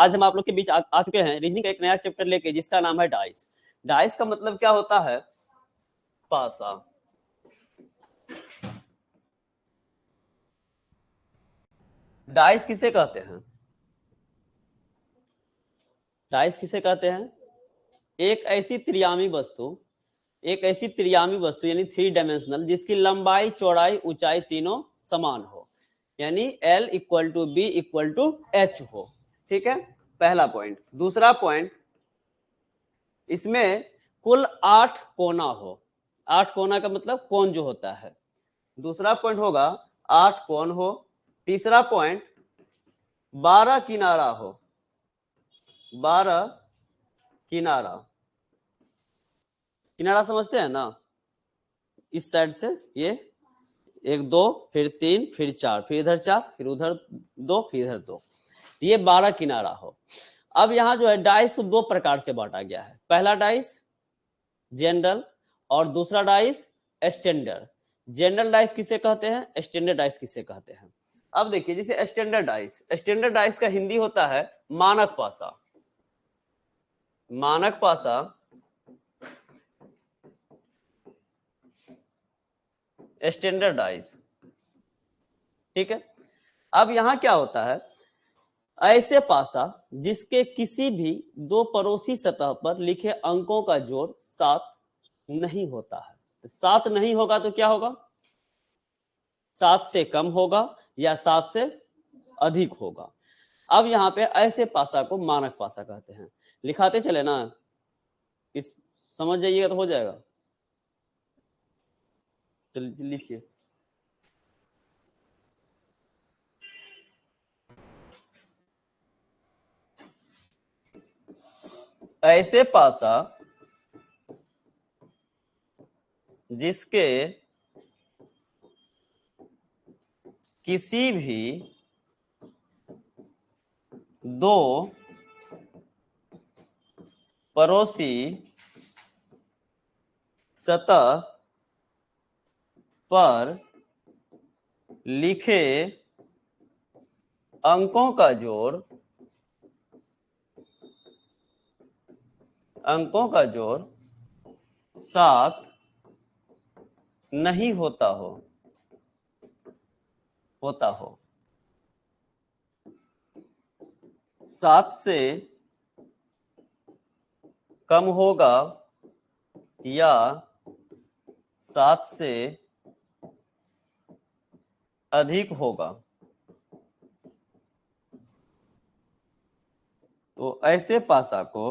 आज हम आप लोग के बीच आ चुके हैं रीजनिंग का एक नया चैप्टर लेके, जिसका नाम है डाइस। डाइस का मतलब क्या होता है? पासा। डाइस किसे कहते हैं? डाइस किसे कहते हैं? एक ऐसी त्रियामी वस्तु, एक ऐसी त्रियामी वस्तु यानी थ्री डायमेंशनल, जिसकी लंबाई, चौड़ाई, ऊंचाई तीनों समान हो, यानी L equal to B equal to H हो। ठीक है, पहला पॉइंट। दूसरा पॉइंट, इसमें कुल 8 कोना हो। 8 कोना का मतलब कोण जो होता है। दूसरा पॉइंट होगा 8 कोण हो। तीसरा पॉइंट 12 किनारा हो। 12 किनारा। किनारा समझते हैं ना? इस साइड से ये 1 2 फिर 3 फिर 4 फिर इधर 4 फिर उधर 2 फिर इधर 2, ये 12 किनारा हो। अब यहाँ जो है डाइस को 2 प्रकार से बांटा गया है। पहला डाइस जनरल और दूसरा डाइस स्टैंडर्ड। जनरल डाइस किसे कहते हैं, स्टैंडर्ड डाइस किसे कहते हैं? अब देखिए, जैसे स्टैंडर्ड डाइस, स्टैंडर्ड डाइस का हिंदी होता है मानक पासा। मानक पासा स्टैंडर्ड डाइस। ठीक है, अब यहां क्या होता है, ऐसे पासा जिसके किसी भी दो पड़ोसी सतह पर लिखे अंकों का जोड़ 7 नहीं होता है। 7 नहीं होगा तो क्या होगा? 7 से कम होगा या 7 से अधिक होगा। अब यहाँ पे ऐसे पासा को मानक पासा कहते हैं। लिखाते चले ना, इस समझ जाइएगा तो हो जाएगा। चलिए लिखिए। ऐसे पासा जिसके किसी भी दो पड़ोसी सतह पर लिखे अंकों का जोड़, अंकों का जोड़ 7 नहीं होता हो, होता हो। 7 से कम होगा या 7 से अधिक होगा। तो ऐसे पासा को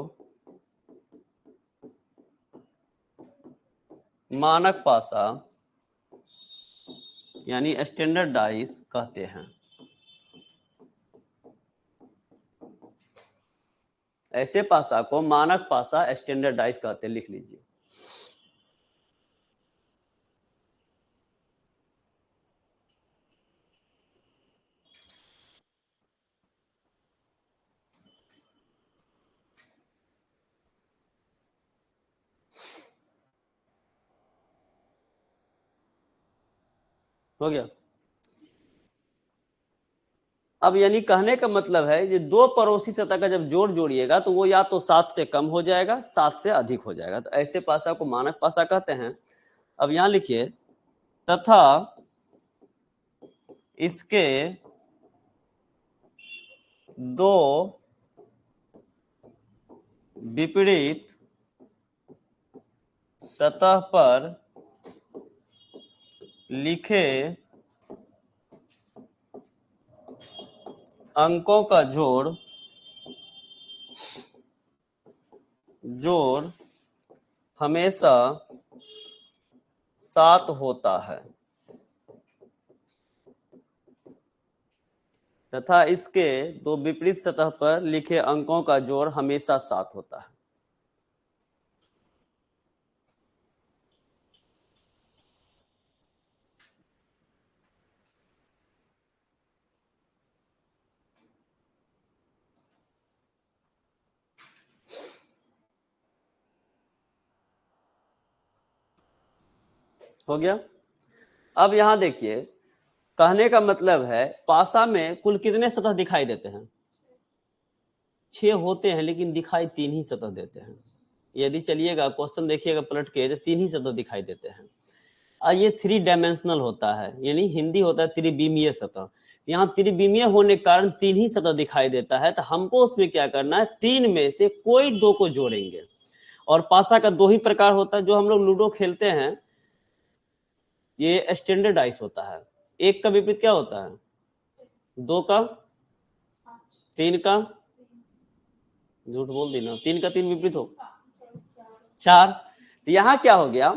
मानक पासा यानी स्टैंडर्ड डाइस कहते हैं। ऐसे पासा को मानक पासा स्टैंडर्ड डाइस कहते हैं, लिख लीजिए। हो गया। अब यानी कहने का मतलब है, ये दो पड़ोसी सतह का जब जोड़ जोड़िएगा तो वो या तो 7 से कम हो जाएगा, 7 से अधिक हो जाएगा। तो ऐसे पासा को मानक पासा कहते हैं। अब यहां लिखिए, तथा इसके दो विपरीत सतह पर लिखे अंकों का जोड़ हमेशा 7 होता है, तथा इसके दो विपरीत सतह पर लिखे अंकों का जोड़ हमेशा 7 होता है। हो गया। अब यहां देखिए, कहने का मतलब है पासा में कुल कितने सतह दिखाई देते हैं? 6 होते हैं लेकिन दिखाई 3 ही सतह देते हैं। यदि चलिएगा क्वेश्चन देखिएगा पलट के तो 3 ही सतह दिखाई देते हैं। ये 3 डायमेंशनल होता है, यानी हिंदी होता है त्रिविमीय सतह। यहाँ त्रिविमीय होने के कारण 3 ही सतह दिखाई देता है, तो हमको उसमें क्या करना है, 3 में से कोई 2 को जोड़ेंगे। और पासा का 2 ही प्रकार होता है, जो हम लोग लूडो खेलते हैं ये स्टैंडर्ड डाइस होता है। एक का विपरीत क्या होता है, 2 का, 3 का, झूठ बोल दी ना, 3 का 3 विपरीत हो 4। यहाँ क्या हो गया,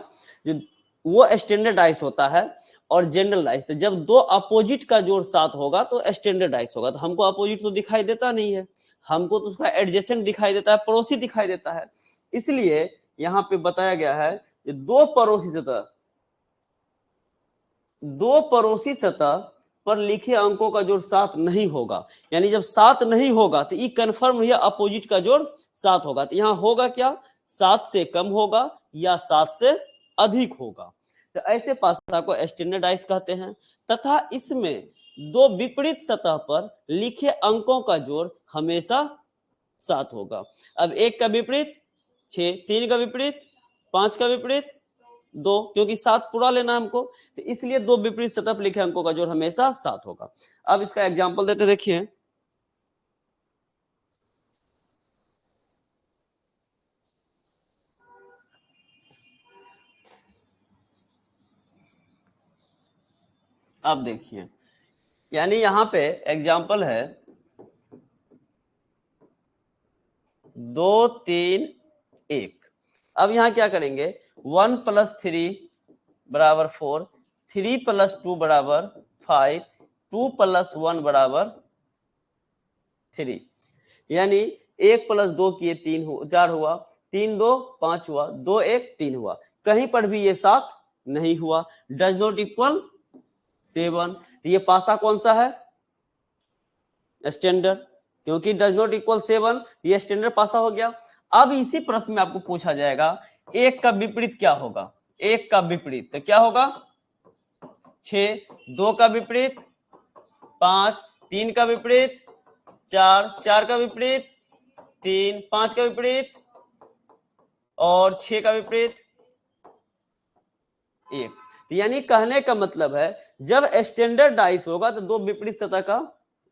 जो वो स्टैंडर्ड डाइस होता है और जनरल डाइस। तो जब 2 अपोजिट का जोड़ 7 होगा तो स्टैंडर्ड डाइस होगा। तो हमको अपोजिट तो दिखाई देता नहीं है, हमको तो उसका एडजेसेंट दिखाई देता है, पड़ोसी दिखाई देता है। इसलिए यहाँ पे बताया गया है कि 2 पड़ोसी सतह पर लिखे अंकों का जोड़ 7 नहीं होगा। यानी जब 7 नहीं होगा तो ये कंफर्म हुआ अपोजिट का जोड़ 7 होगा। तो यहाँ होगा क्या, 7 से कम होगा या 7 से अधिक होगा। तो ऐसे पासा को स्टैंडर्ड डाइस कहते हैं। तथा इसमें 2 विपरीत सतह पर लिखे अंकों का जोड़ हमेशा 7 होगा। अब 1 का विपरीत 6, 3 का विपरीत 5 का विपरीत 2, क्योंकि 7 पूरा लेना हमको, तो इसलिए 2 विपरीत सतह पर लिखे अंकों का जोड़ हमेशा 7 होगा। अब इसका एग्जांपल देते, देखिए अब देखिए, यानी यहां पे एग्जांपल है 2 3 1। अब यहां क्या करेंगे, 1 + 3 = 4, 3 + 2 = 5, 2 + 1 = 3। यानी 1 + 2 किए 4 हुआ, 3 2 5 हुआ, 2 1 3 हुआ। कहीं पर भी ये 7 नहीं हुआ, डज नॉट इक्वल 7। ये पासा कौन सा है, स्टैंडर्ड, क्योंकि डज नॉट इक्वल 7 ये स्टैंडर्ड पासा हो गया। अब इसी प्रश्न में आपको पूछा जाएगा 1 का विपरीत क्या होगा, 1 का विपरीत तो क्या होगा 6, 2 का विपरीत 5, 3 का विपरीत 4, 4 का विपरीत 3, 5 का विपरीत और 6 का विपरीत 1। यानी कहने का मतलब है जब स्टैंडर्ड डाइस होगा तो 2 विपरीत सतह का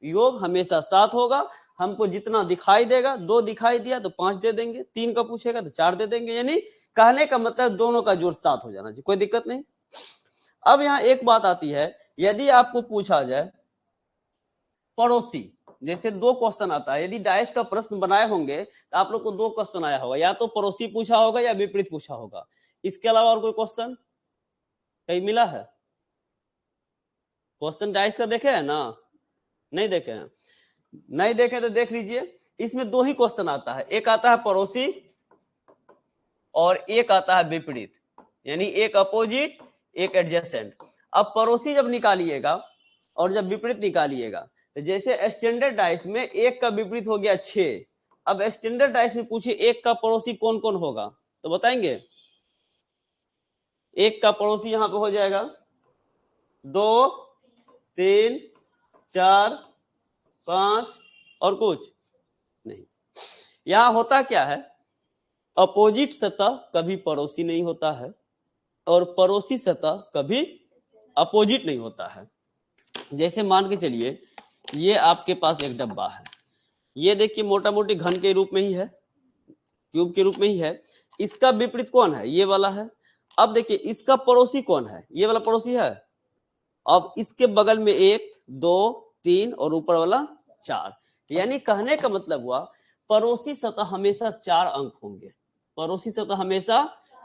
योग हमेशा 7 होगा। हमको जितना दिखाई देगा, 2 दिखाई दिया तो 5 दे देंगे, 3 का पूछेगा तो 4 दे देंगे। यानी कहने का मतलब दोनों का जोड़ 7 हो जाना चाहिए, कोई दिक्कत नहीं। अब यहाँ एक बात आती है, यदि आपको पूछा जाए पड़ोसी, जैसे 2 क्वेश्चन आता है, यदि डाइस का प्रश्न बनाए होंगे तो आप लोग को 2 क्वेश्चन आया होगा, या तो पड़ोसी पूछा होगा या विपरीत पूछा होगा। इसके अलावा और कोई क्वेश्चन कहीं मिला है? क्वेश्चन डाइस का देखे है ना, नहीं देखे हैं? नहीं देखे तो देख लीजिए, इसमें 2 ही क्वेश्चन आता है, एक आता है पड़ोसी और एक आता है विपरीत, यानी एक अपोजिट एक एडजेसेंट। अब पड़ोसी जब निकालिएगा और जब विपरीत निकालिएगा, तो जैसे स्टैंडर्ड डाइस में 1 का विपरीत हो गया 6। अब स्टैंडर्ड डाइस में पूछिए 1 का पड़ोसी कौन कौन होगा, तो बताएंगे 1 का पड़ोसी यहां पे हो जाएगा 2 3 4 5 और कुछ नहीं। यहां होता क्या है, अपोजिट सतह कभी पड़ोसी नहीं होता है और पड़ोसी सतह कभी अपोजिट नहीं होता है। जैसे मान के चलिए ये आपके पास एक डब्बा है, ये देखिए मोटा मोटी घन के रूप में ही है, क्यूब के रूप में ही है। इसका विपरीत कौन है, ये वाला है। अब देखिए इसका पड़ोसी कौन है, ये वाला पड़ोसी है। अब इसके बगल में 1 2 3 और ऊपर वाला 4। यानी कहने का मतलब हुआ पड़ोसी सतह हमेशा 4 अंक होंगे, पड़ोसी सतह हमेशा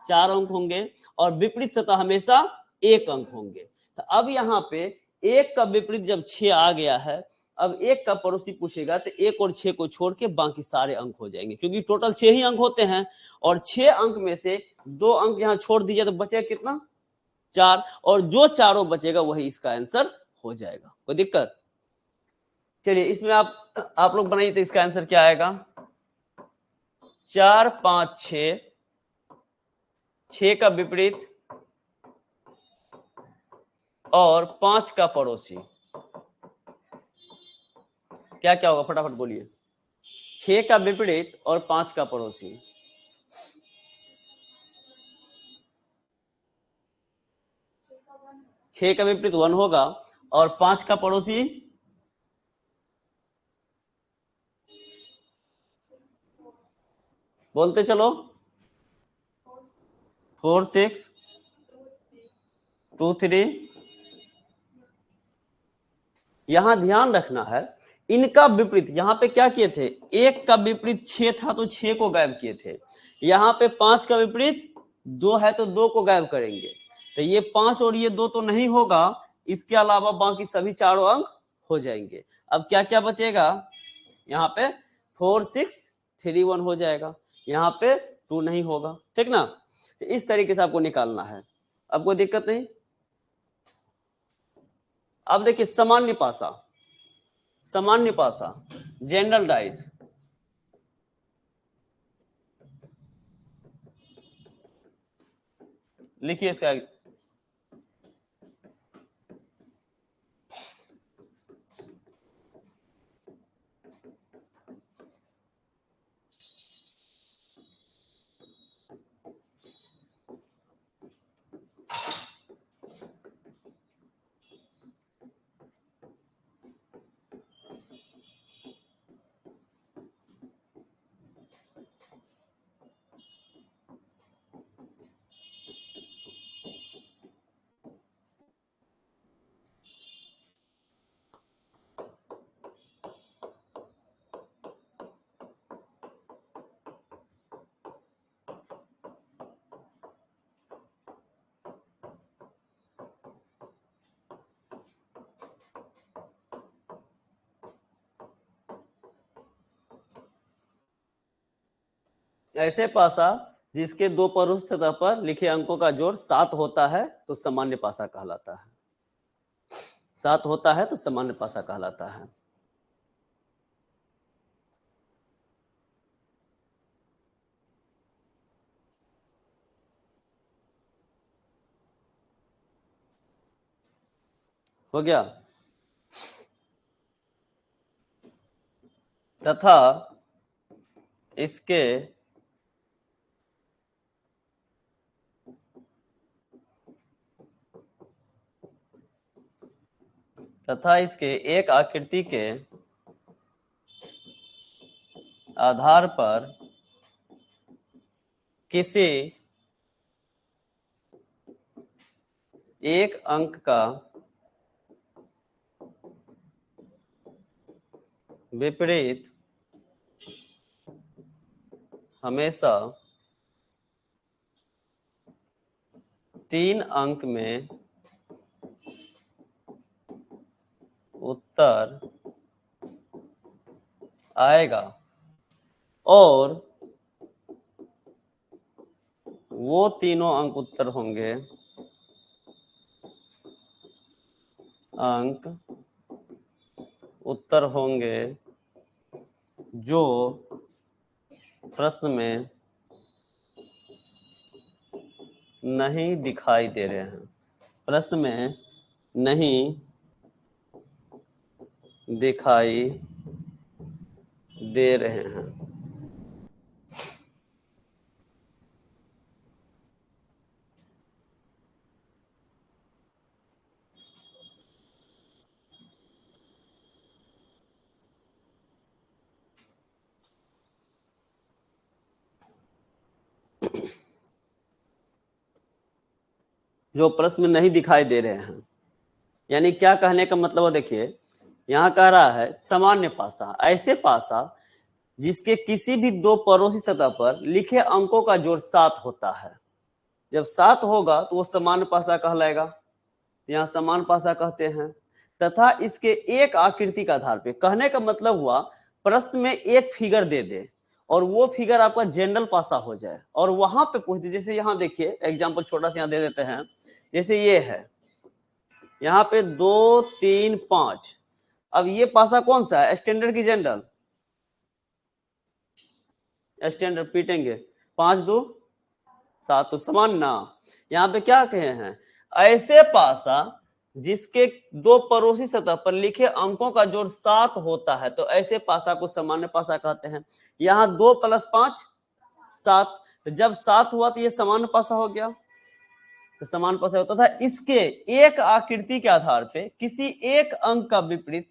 4 अंक होंगे और विपरीत सतह हमेशा 1 अंक होंगे। तो अब यहाँ पे 1 का विपरीत जब 6 आ गया है, अब 1 का पड़ोसी पूछेगा तो 1 और 6 को छोड़ के बाकी सारे अंक हो जाएंगे, क्योंकि टोटल 6 ही अंक होते हैं और 6 अंक में से 2 अंक यहाँ छोड़ दीजिए तो बचेगा कितना, 4, और जो चारों बचेगा वही इसका आंसर हो जाएगा। कोई दिक्कत? चलिए इसमें आप लोग बनाइए तो इसका आंसर क्या आएगा, 4 5 6, 6 का विपरीत और 5 का पड़ोसी, क्या क्या होगा फटाफट बोलिए। 6 का विपरीत और 5 का पड़ोसी। छह का विपरीत 1 होगा और 5 का पड़ोसी बोलते चलो 4 6 2 3। यहां ध्यान रखना है इनका विपरीत, यहां पे क्या किए थे, 1 का विपरीत 6 था तो 6 को गायब किए थे। यहां पे 5 का विपरीत 2 है तो 2 को गायब करेंगे। तो ये 5 और ये 2 तो नहीं होगा, इसके अलावा बाकी सभी चारों अंक हो जाएंगे। अब क्या क्या बचेगा, यहाँ पे 4 6 3 1 हो जाएगा, यहाँ पे 2 नहीं होगा, ठीक ना। तो इस तरीके से आपको निकालना है, अब कोई दिक्कत नहीं। अब देखिए सामान्य पासा, सामान्य पासा जनरल डाइस, लिखिए इसका। ऐसे पासा जिसके दो परोक्ष सतह पर लिखे अंकों का जोड़ 7 होता है तो सामान्य पासा कहलाता है। 7 होता है तो सामान्य पासा कहलाता है। हो गया। तथा इसके एक आकृति के आधार पर किसी एक अंक का विपरीत हमेशा 3 अंक में उत्तर आएगा और वो तीनों अंक उत्तर होंगे जो प्रश्न में नहीं दिखाई दे रहे हैं, प्रश्न में नहीं दिखाई दे रहे हैं। जो प्रश्न में नहीं दिखाई दे रहे हैं, यानी क्या कहने का मतलब है, देखिए यहां कह रहा है सामान्य पासा, ऐसे पासा जिसके किसी भी दो पड़ोसी सतह पर लिखे अंकों का जोड़ 7 होता है। जब 7 होगा तो वो सामान्य पासा कहलाएगा, यहाँ सामान्य पासा कहते हैं। तथा इसके एक आकृति का आधार पे, कहने का मतलब हुआ प्रश्न में एक फिगर दे दे और वो फिगर आपका जनरल पासा हो जाए और वहां पे पूछ दे। जैसे यहाँ देखिए एग्जांपल छोटा सा यहाँ दे देते हैं, जैसे ये है यहाँ पे 2 3 5। अब ये पासा कौन सा है, स्टैंडर्ड की जनरल? स्टैंडर्ड पीटेंगे, 5 2 7 तो समान ना। यहाँ पे क्या कहे हैं, ऐसे पासा जिसके दो पड़ोसी सतह पर लिखे अंकों का जोड़ 7 होता है तो ऐसे पासा को सामान्य पासा कहते हैं। यहाँ 2 + 5 7, तो जब 7 हुआ तो ये सामान्य पासा हो गया, तो समान पासा होता था। इसके एक आकृति के आधार पे किसी एक अंक का विपरीत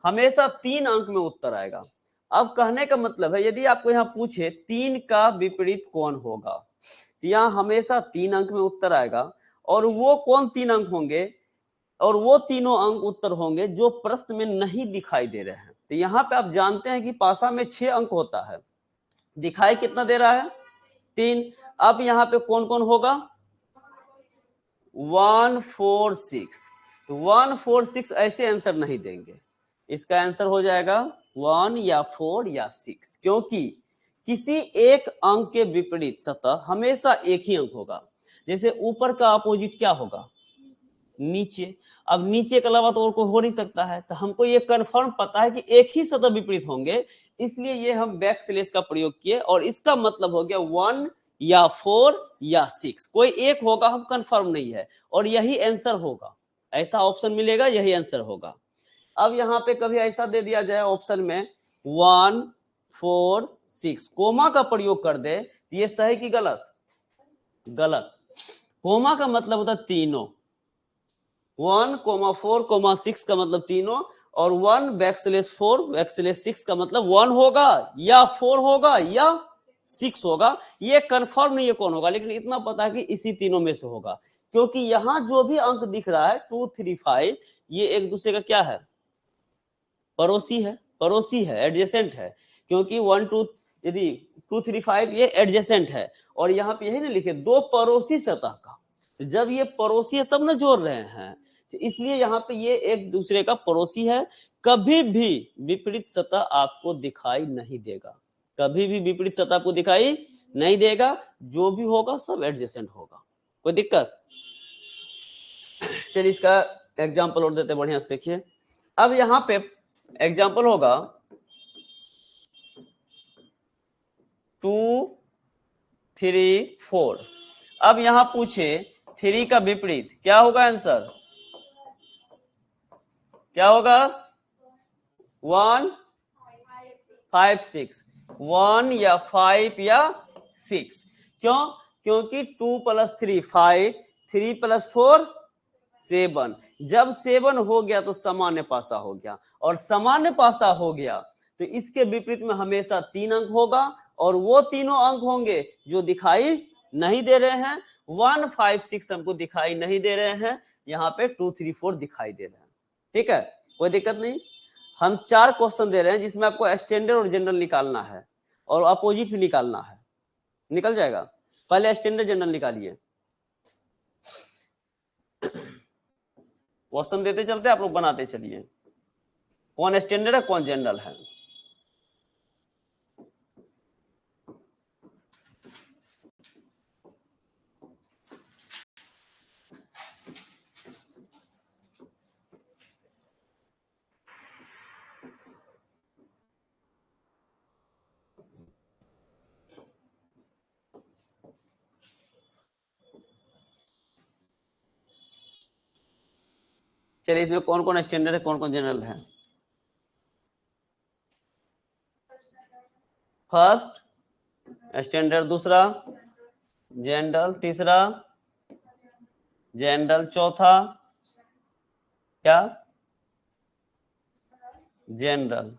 हमेशा 3 अंक में उत्तर आएगा। अब कहने का मतलब है यदि आपको यहाँ पूछे 3 का विपरीत कौन होगा, तो यहाँ हमेशा 3 अंक में उत्तर आएगा। और वो कौन 3 अंक होंगे, और वो तीनों अंक उत्तर होंगे जो प्रश्न में नहीं दिखाई दे रहे हैं। तो यहाँ पे आप जानते हैं कि पासा में 6 अंक होता है, दिखाई कितना दे रहा है, 3। अब यहाँ पे कौन कौन होगा, 1 4 6, तो 1 4 6 ऐसे आंसर नहीं देंगे, इसका आंसर हो जाएगा 1 या 4 या 6, क्योंकि किसी एक अंक के विपरीत सतह हमेशा एक ही अंक होगा। जैसे ऊपर का अपोजिट क्या होगा, नीचे। अब नीचे के अलावा तो और कोई हो नहीं सकता है, तो हमको ये कंफर्म पता है कि एक ही सतह विपरीत होंगे, इसलिए ये हम बैक स्लैश का प्रयोग किए, और इसका मतलब हो गया 1 या 4 या 6, कोई एक होगा, हम कंफर्म नहीं है, और यही आंसर होगा, ऐसा ऑप्शन मिलेगा, यही आंसर होगा। अब यहाँ पे कभी ऐसा दे दिया जाए ऑप्शन में 1 4 6, कोमा का प्रयोग कर दे, ये सही कि गलत, गलत। कोमा का मतलब होता है तीनों, 1, 4, 6 का मतलब तीनों, और 1 \4 \6 का मतलब 1 होगा या 4 होगा या 6 होगा। ये कंफर्म नहीं है कौन होगा, लेकिन इतना पता है कि इसी तीनों में से होगा, क्योंकि यहां जो भी अंक दिख रहा है 2 3 5, ये एक दूसरे का क्या है, पड़ोसी है, पड़ोसी है, एडजेसेंट है, क्योंकि 1 2 यदि 2 3 5 ये एडजेसेंट है, और यहाँ पे यही ना लिखे दो पड़ोसी सतह का, जब ये पड़ोसी है तब ना जोड़ रहे हैं, तो इसलिए यहाँ पे ये एक दूसरे का पड़ोसी है। कभी भी विपरीत सतह आपको दिखाई नहीं देगा, कभी भी विपरीत सतह आपको दिखाई नहीं देगा, जो भी होगा सब एडजेसेंट होगा, कोई दिक्कत। चलिए इसका एग्जाम्पल और देते, बढ़िया से देखिए। अब यहाँ पे एग्जाम्पल होगा 2 3 4। अब यहां पूछे 3 का विपरीत क्या होगा, आंसर क्या होगा, 1 5 6, 1 या 5 या 6, क्यों, क्योंकि 2 + 3 5, 3 + 4 7, जब 7 हो गया तो सामान्य पासा हो गया, और सामान्य पासा हो गया तो इसके विपरीत में हमेशा 3 अंक होगा, और वो तीनों अंक होंगे जो दिखाई नहीं दे रहे हैं। 1 5 6 हमको दिखाई नहीं दे रहे हैं, यहाँ पे 2 3 4 दिखाई दे रहे हैं, ठीक है, कोई दिक्कत नहीं। हम 4 क्वेश्चन दे रहे हैं जिसमें आपको स्टैंडर्ड और जनरल निकालना है, और अपोजिट भी निकालना है, निकल जाएगा। पहले स्टैंडर्ड जनरल निकालिए, क्वेश्चन देते चलते आप लोग बनाते चलिए, कौन स्टैंडर्ड है कौन जनरल है। चलिए इसमें कौन कौन स्टैंडर्ड है कौन कौन जनरल है। फर्स्ट स्टैंडर्ड, दूसरा जनरल, तीसरा जनरल, चौथा क्या, जनरल।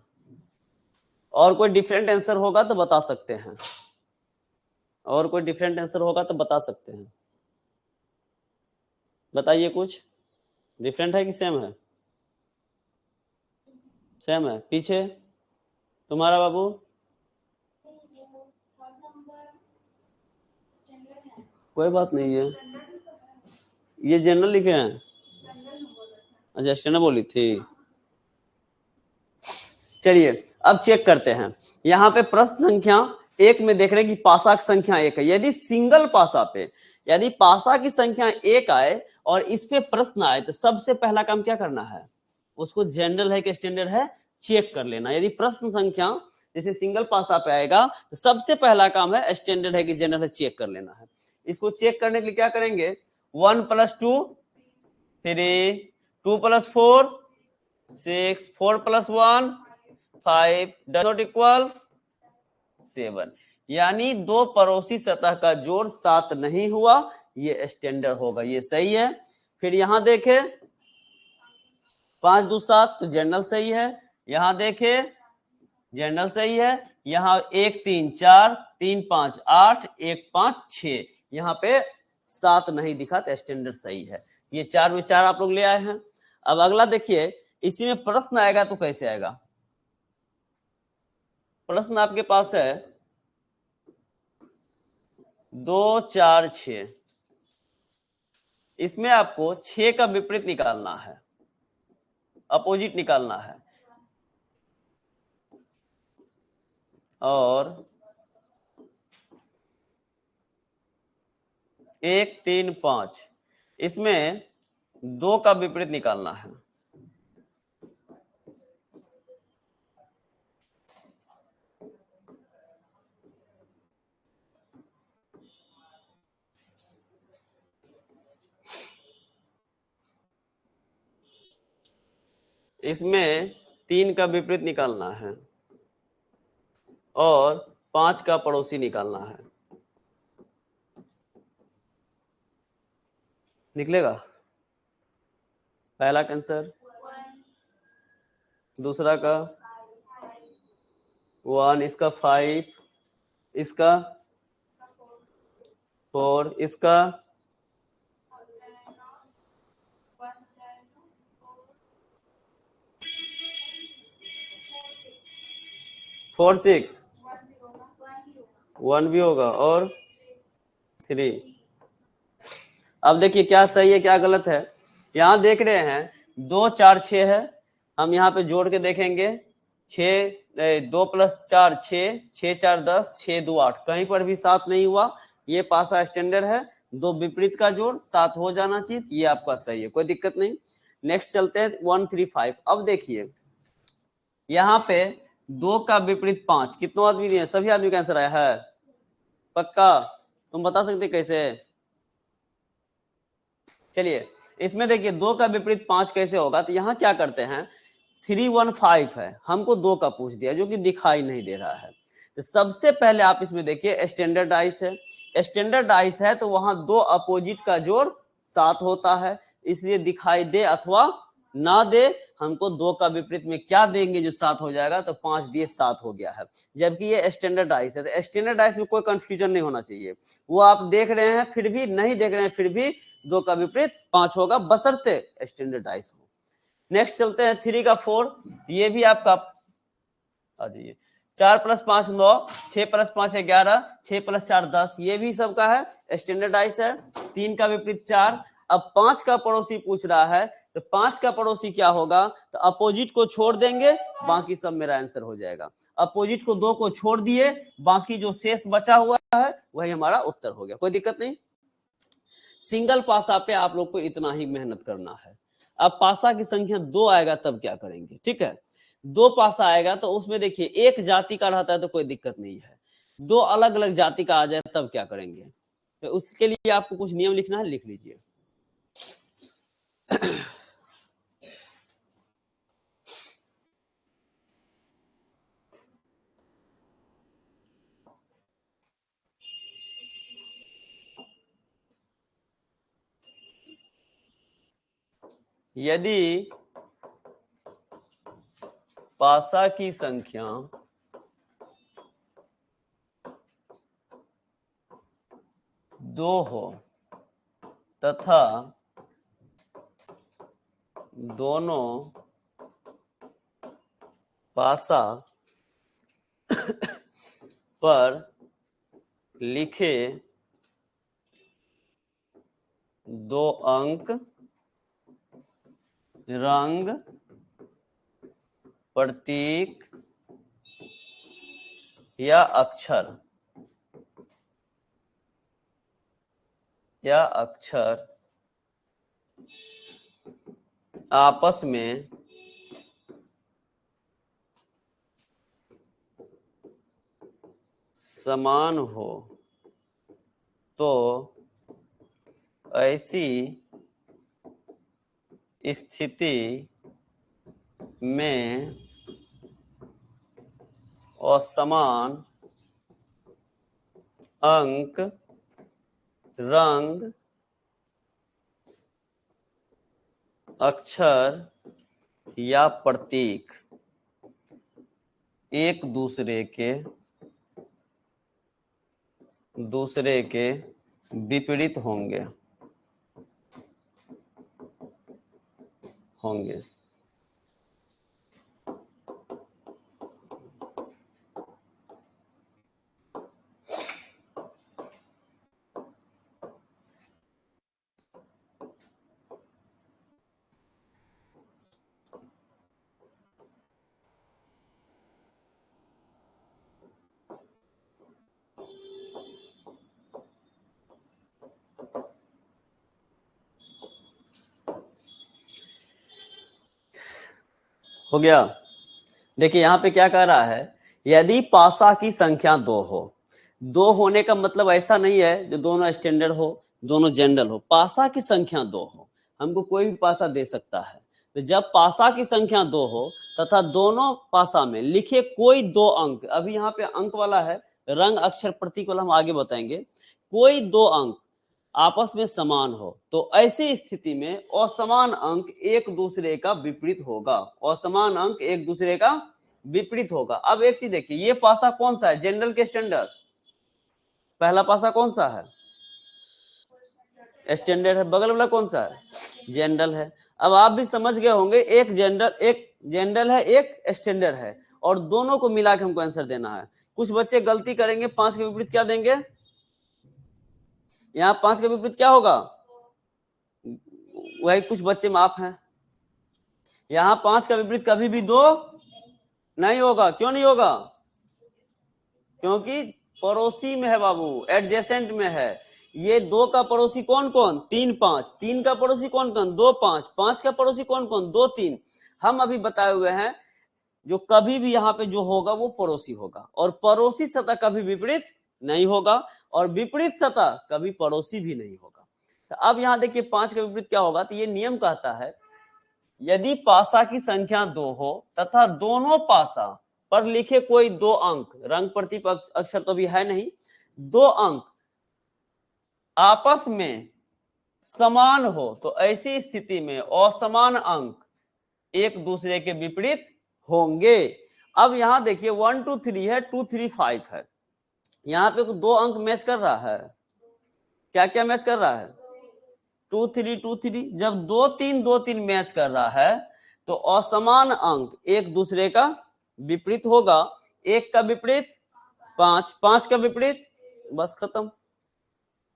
और कोई डिफरेंट आंसर होगा तो बता सकते हैं, और कोई डिफरेंट आंसर होगा तो बता सकते हैं, बताइए कुछ डिफरेंट है कि सेम है, सेम है। पीछे तुम्हारा बाबू, कोई बात नहीं है, ये जनरल लिखे हैं, अच्छा स्टैंडर्ड बोली थी। चलिए अब चेक करते हैं, यहाँ पे प्रश्न संख्या 1 में देख रहे हैं कि पासा की संख्या 1 है। यदि सिंगल पासा पे यदि पासा की संख्या 1 आए और इस पे प्रश्न आए तो सबसे पहला काम क्या करना है, उसको जनरल है कि स्टैंडर्ड है चेक कर लेना। यदि प्रश्न संख्या जैसे सिंगल पासा पे आएगा तो सबसे पहला काम है स्टैंडर्ड है कि जनरल है चेक कर लेना है। इसको चेक करने के लिए क्या करेंगे, 1 + 2 3, 2 + 4 6, 4 + 1 5, डज नॉट इक्वल 7। यानी दो पड़ोसी सतह का जोड़ 7 नहीं हुआ, ये स्टैंडर्ड होगा, ये सही है। फिर यहां देखे 5 2 7 तो जनरल सही है। यहां देखे जनरल सही है। यहाँ 1 3 4 3 5 8 1 5 6, यहाँ पे 7 नहीं दिखा तो स्टैंडर्ड सही है। ये चार विचार आप लोग ले आए हैं। अब अगला देखिए, इसी में प्रश्न आएगा तो कैसे आएगा। प्रश्न आपके पास है 2 4 6, इसमें आपको 6 का विपरीत निकालना है, अपोजिट निकालना है। और 1 3 5, इसमें 2 का विपरीत निकालना है। इसमें 3 का विपरीत निकालना है और 5 का पड़ोसी निकालना है। निकलेगा पहला आंसर, दूसरा का 1, इसका 5, इसका 4, इसका 4 6, 1 भी होगा और 3। अब देखिए क्या सही है क्या गलत है। यहाँ देख रहे हैं 2 4 6 है, हम यहाँ पे जोड़ के देखेंगे 6 2 + 4 6, 6 4 10, 6 2 8, कहीं पर भी 7 नहीं हुआ, ये पासा स्टैंडर्ड है। दो विपरीत का जोड़ 7 हो जाना चाहिए, ये आपका सही है, कोई दिक्कत नहीं। नेक्स्ट चलते हैं 1 3 5। अब देखिए यहाँ पे 2 का विपरीत 5, कितनों आदमी दिए, सभी आदमी का आंसर आया है पक्का? तुम बता सकते कैसे? चलिए इसमें देखिए 2 का विपरीत 5 कैसे होगा, तो यहाँ क्या करते हैं 3 1 5 है, हमको 2 का पूछ दिया जो कि दिखाई नहीं दे रहा है। तो सबसे पहले आप इसमें देखिए स्टैंडर्ड डाइस है, स्टैंडर्ड डाइस है तो वहां दो अपोजिट का जोड़ 7 होता है, इसलिए दिखाई दे अथवा ना दे, हमको 2 का विपरीत में क्या देंगे जो 7 हो जाएगा, तो 5 दिए 7 हो गया है। जबकि ये स्टैंडर्ड डाइस है, तो स्टैंडर्ड डाइस में कोई कंफ्यूजन नहीं होना चाहिए। वो आप देख रहे हैं फिर भी, नहीं देख रहे हैं फिर भी 2 का विपरीत 5 होगा, बशर्ते स्टैंडर्ड डाइस हो। नेक्स्ट चलते हैं 3 का 4, ये भी आपका आ जाइए 4 + 5 9, 6 + 5 11, 6 + 4 10, ये भी सबका है स्टैंडर्ड डाइस है। 3 का विपरीत 4। अब 5 का पड़ोसी पूछ रहा है, तो 5 का पड़ोसी क्या होगा, तो अपोजिट को छोड़ देंगे, बाकी सब मेरा आंसर हो जाएगा। अपोजिट को 2 को छोड़ दिए, बाकी जो शेष बचा हुआ है वही हमारा उत्तर हो गया, कोई दिक्कत नहीं। सिंगल पासा पे आप लोग को इतना ही मेहनत करना है। अब पासा की संख्या 2 आएगा तब क्या करेंगे, ठीक है। 2 पासा आएगा तो उसमें देखिए एक जाति का रहता है तो कोई दिक्कत नहीं है, 2 अलग अलग जाति का आ जाए तब क्या करेंगे, तो उसके लिए आपको कुछ नियम लिखना है, लिख लीजिए। यदि पासा की संख्या 2 हो तथा दोनों पासा पर लिखे 2 अंक, रंग, प्रतीक या अक्षर आपस में समान हो तो ऐसी स्थिति में असमान अंक, रंग, अक्षर या प्रतीक एक दूसरे के विपरीत होंगे। हो गया। देखिए यहाँ पे क्या कह रहा है, यदि पासा की संख्या 2 हो, 2 होने का मतलब ऐसा नहीं है जो दोनों स्टैंडर्ड हो, दोनों जनरल हो। पासा की संख्या 2 हो, हमको कोई भी पासा दे सकता है। तो जब पासा की संख्या 2 हो तथा दोनों पासा में लिखे कोई 2 अंक, अभी यहाँ पे अंक वाला है, रंग, अक्षर, प्रतीक वाला हम आगे बताएंगे, कोई 2 अंक आपस में समान हो, तो ऐसी स्थिति में असमान अंक एक दूसरे का विपरीत होगा। असमान अंक एक दूसरे का विपरीत होगा। अब एक चीज देखिए, ये पासा कौन सा है, जनरल के स्टैंडर्ड? पहला पासा कौन सा है? स्टैंडर्ड है। बगल वाला कौन सा है? जनरल है। अब आप भी समझ गए होंगे, एक जनरल है, एक स्टैंडर्ड है, और दोनों को मिला के हमको आंसर देना है। कुछ बच्चे गलती करेंगे, 5 के विपरीत क्या देंगे? यहाँ 5 के विपरीत क्या होगा? वही कुछ बच्चे माफ हैं। यहाँ 5 का विपरीत कभी भी 2 नहीं होगा। क्यों नहीं होगा? क्योंकि पड़ोसी में है बाबू, एडजेसेंट में है। ये 2 का पड़ोसी कौन कौन? 3, 5। 3 का पड़ोसी कौन कौन? 2, 5। 5 का पड़ोसी कौन कौन? 2, 3। हम अभी बताए हुए हैं जो कभी भी यहाँ पे जो होगा वो पड़ोसी होगा, और पड़ोसी सतह कभी विपरीत नहीं होगा, और विपरीत सतह कभी पड़ोसी भी नहीं होगा। तो अब यहाँ देखिए 5 का विपरीत क्या होगा, तो ये नियम कहता है यदि पासा की संख्या 2 हो तथा दोनों पासा पर लिखे कोई 2 अंक, रंग, प्रतीक, अक्षर तो भी है नहीं, 2 अंक आपस में समान हो, तो ऐसी स्थिति में असमान अंक एक दूसरे के विपरीत होंगे। अब यहां देखिए 1 2 3 है, 2 3 5 है, यहाँ पे 2 अंक मैच कर रहा है। क्या क्या मैच कर रहा है? 2 3 2 3। जब 2 3 2 3 मैच कर रहा है तो असमान अंक एक दूसरे का विपरीत होगा। 1 का विपरीत 5, 5 का विपरीत, बस खत्म।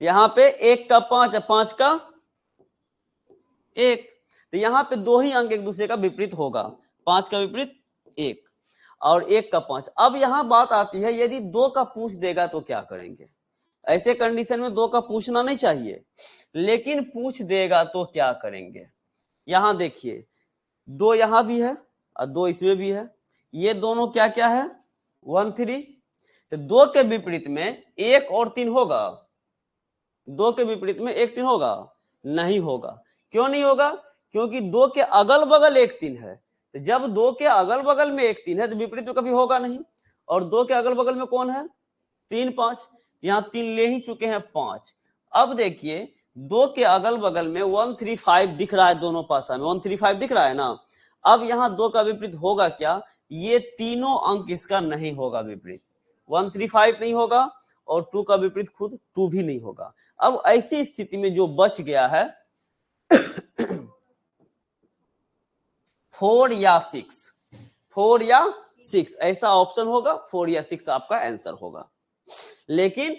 यहाँ पे 1 का 5 है, 5 का 1, तो यहाँ पे 2 ही अंक एक दूसरे का विपरीत होगा। 5 का विपरीत 1 और 1 का 5। अब यहाँ बात आती है, यदि 2 का पूछ देगा तो क्या करेंगे? ऐसे कंडीशन में 2 का पूछना नहीं चाहिए, लेकिन पूछ देगा तो क्या करेंगे? यहां देखिए 2 यहां भी है और 2 इसमें भी है, ये दोनों क्या क्या है? 1 3। तो 2 के विपरीत में 1 और 3 होगा? 2 के विपरीत में 1 3 होगा? नहीं होगा। क्यों नहीं होगा? क्योंकि 2 के अगल बगल 1 3 है। तो जब 2 के अगल बगल में 1 3 है तो विपरीत में कभी होगा नहीं। और 2 के अगल बगल में कौन है? 3 5। यहाँ 3 ले ही चुके हैं, 5। अब देखिए 2 के अगल बगल में 1 3 5 दिख रहा है, दोनों पासा में 1 3 5 दिख रहा है ना। अब यहाँ 2 का विपरीत होगा क्या? ये तीनों अंक इसका नहीं होगा विपरीत। 1 3 5 नहीं होगा और 2 का विपरीत खुद 2 भी नहीं होगा। अब ऐसी स्थिति में जो बच गया है 4 या 6, 4 या 6 ऐसा ऑप्शन होगा। 4 या 6 आपका आंसर होगा। लेकिन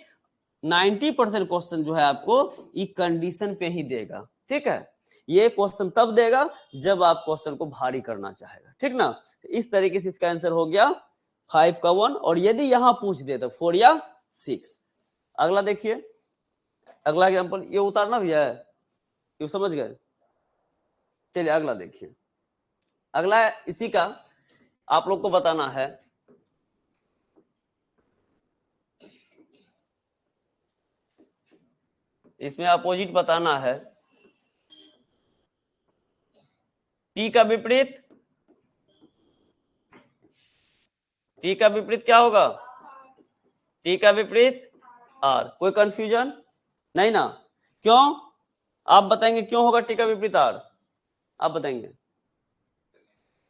90% क्वेश्चन जो है आपको ये कंडीशन पे ही देगा। ठीक है, ये क्वेश्चन तब देगा जब आप क्वेश्चन को भारी करना चाहेगा। ठीक ना, इस तरीके से इसका आंसर हो गया 5 का 1। और यदि यहां पूछ दे तो 4 या 6। अगला देखिए, अगला एग्जांपल ये उतारना भी है, ये समझ गए? चलिए अगला देखिए। अगला इसी का आप लोग को बताना है, इसमें अपोजिट बताना है। टी का विपरीत, टी का विपरीत क्या होगा? टी का विपरीत आर। कोई कंफ्यूजन नहीं ना? क्यों? आप बताएंगे क्यों होगा टी का विपरीत आर? आप बताएंगे?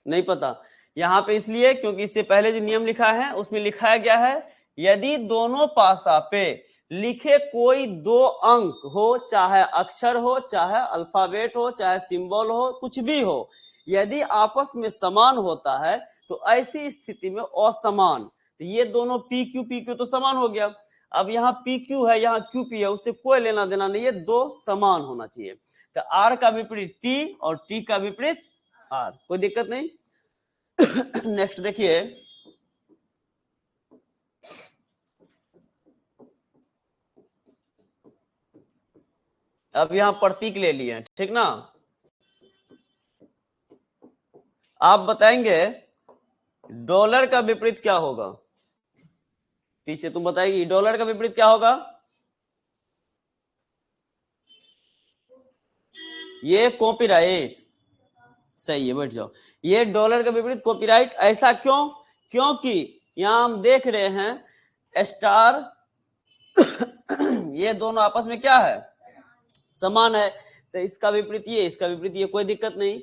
नहीं पता। यहां पे इसलिए क्योंकि इससे पहले जो नियम लिखा है उसमें लिखाया गया है यदि दोनों पासा पे लिखे कोई दो अंक हो, चाहे अक्षर हो, चाहे अल्फाबेट हो, चाहे सिंबल हो, कुछ भी हो, यदि आपस में समान होता है तो ऐसी स्थिति में असमान, तो ये दोनों पी क्यू तो समान हो गया। अब यहाँ पी क्यू है, यहाँ क्यू पी है, उससे कोई लेना देना नहीं है, दो समान होना चाहिए। तो आर का विपरीत टी और टी का विपरीत आर, कोई दिक्कत नहीं। नेक्स्ट देखिए, अब यहां प्रतीक ले लिए, ठीक ना? आप बताएंगे डॉलर का विपरीत क्या होगा? पीछे तुम बताएगी डॉलर का विपरीत क्या होगा? ये कॉपीराइट, सही है, बैठ जाओ। ये डॉलर का विपरीत कॉपीराइट। ऐसा क्यों? क्योंकि यहां हम देख रहे हैं स्टार ये दोनों आपस में क्या है? समान है। तो इसका विपरीत ये, इसका विपरीत ये, कोई दिक्कत नहीं।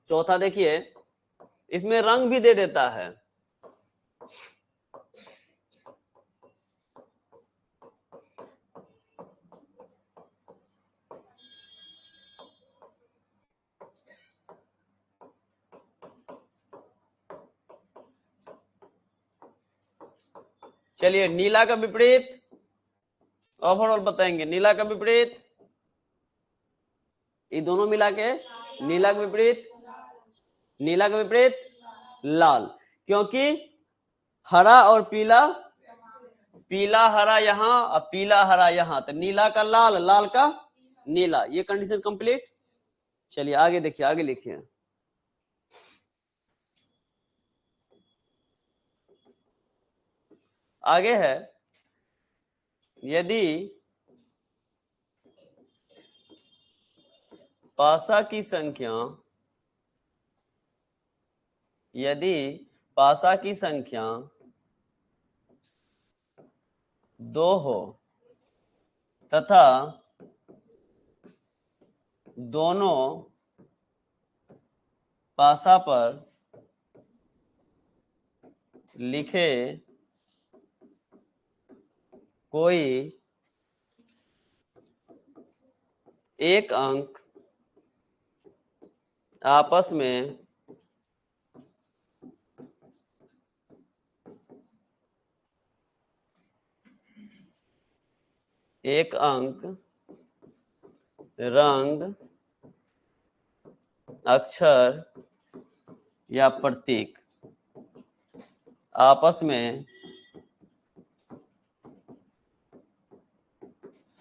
चौथा देखिए, इसमें रंग भी दे देता है। चलिए, नीला का विपरीत ओवरऑल बताएंगे। नीला का विपरीत, ये दोनों मिला के, नीला का विपरीत, नीला का विपरीत लाल। क्योंकि हरा और पीला, पीला हरा यहां और पीला हरा यहां, तो नीला का लाल, लाल का नीला, ये कंडीशन कंप्लीट। चलिए आगे देखिए, आगे लिखिए। आगे है, यदि पासा की संख्या, यदि पासा की संख्या 2 हो तथा दोनों पासा पर लिखे कोई एक अंक आपस में एक अंक रंग, अक्षर या प्रतीक आपस में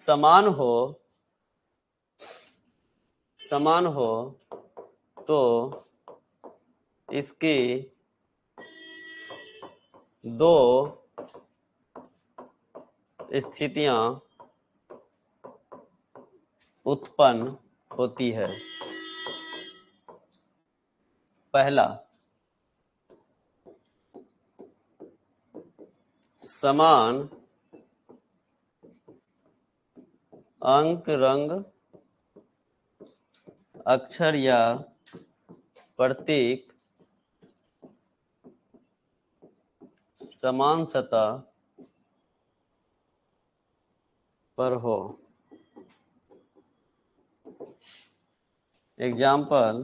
समान हो, समान हो तो इसकी दो स्थितियां उत्पन्न होती है। पहला, समान अंक, रंग, अक्षर या प्रतीक समान सतह पर हो। एग्जाम्पल,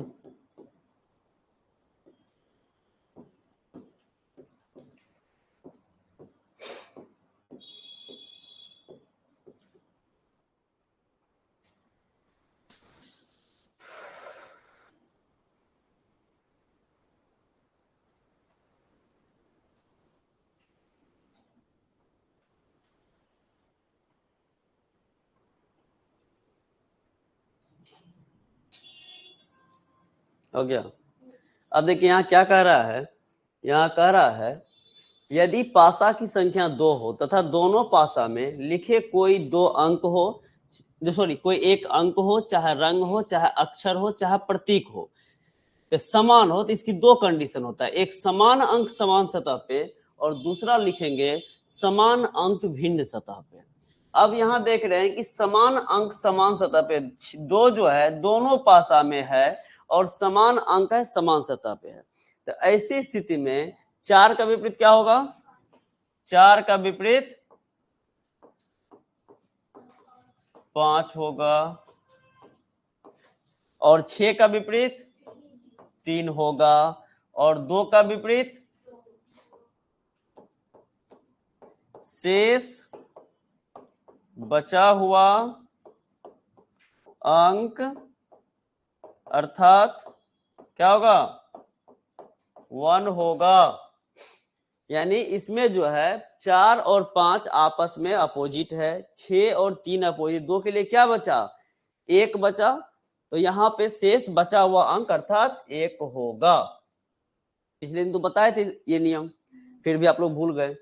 हो गया। अब देखिए यहां क्या कह रहा है, यहां कह रहा है यदि पासा की संख्या 2 हो तथा दोनों पासा में लिखे कोई दो अंक हो, सॉरी कोई एक अंक हो, चाहे रंग हो, चाहे अक्षर हो, चाहे प्रतीक हो, तो समान हो, तो इसकी दो कंडीशन होता है, एक समान अंक समान सतह पे और दूसरा लिखेंगे समान अंक भिन्न सतह पे। अब यहां देख रहे हैं कि समान अंक समान सतह पे दो जो है दोनों पासा में है और समान अंक है समान सतह पे है, तो ऐसी स्थिति में 4 का विपरीत क्या होगा? 4 का विपरीत 5 होगा और 6 का विपरीत 3 होगा और 2 का विपरीत शेष बचा हुआ अंक अर्थात क्या होगा? 1 होगा। यानी इसमें जो है 4 और 5 आपस में अपोजिट है, 6 और 3 अपोजिट, 2 के लिए क्या बचा? 1 बचा, तो यहाँ पे शेष बचा हुआ अंक अर्थात 1 होगा। पिछले दिन तो बताए थे ये नियम, फिर भी आप लोग भूल गए।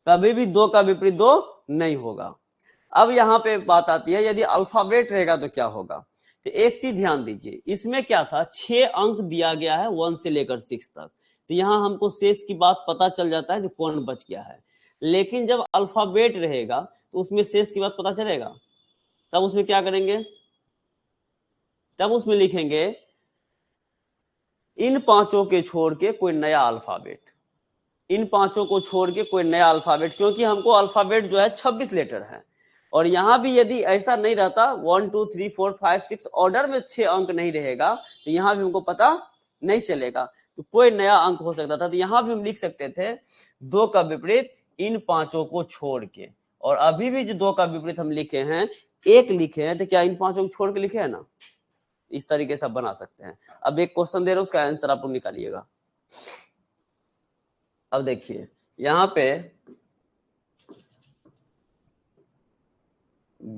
कभी भी 2 का विपरीत 2 नहीं होगा। अब यहाँ पे बात आती है यदि अल्फाबेट रहेगा तो क्या होगा? तो एक चीज ध्यान दीजिए, इसमें क्या था, 6 अंक दिया गया है 1 से लेकर 6 तक, तो यहाँ हमको शेष की बात पता चल जाता है कि कौन बच गया है। लेकिन जब अल्फाबेट रहेगा तो उसमें शेष की बात पता चलेगा, तब उसमें क्या करेंगे? तब उसमें लिखेंगे इन पांचों के छोड़ के कोई नया अल्फाबेट, इन पांचों को छोड़ के कोई नया अल्फाबेट, क्योंकि हमको अल्फाबेट जो है 26 लेटर है और यहां भी यदि ऐसा नहीं रहता 1 2 3 4 5 6 ऑर्डर में 6 अंक नहीं रहेगा तो यहां भी हमको पता नहीं चलेगा, तो कोई नया अंक हो सकता था। तो यहां भी हम लिख सकते थे 2 का विपरीत इन पांचों को छोड़ के, और अभी भी जो 2 का विपरीत हम लिखे हैं 1 लिखे हैं, तो क्या इन पांचों को छोड़ के लिखे है ना? इस तरीके से बना सकते हैं। अब एक क्वेश्चन दे रहा हूं, उसका आंसर आप लोग निकालिएगा। अब देखिए यहां पे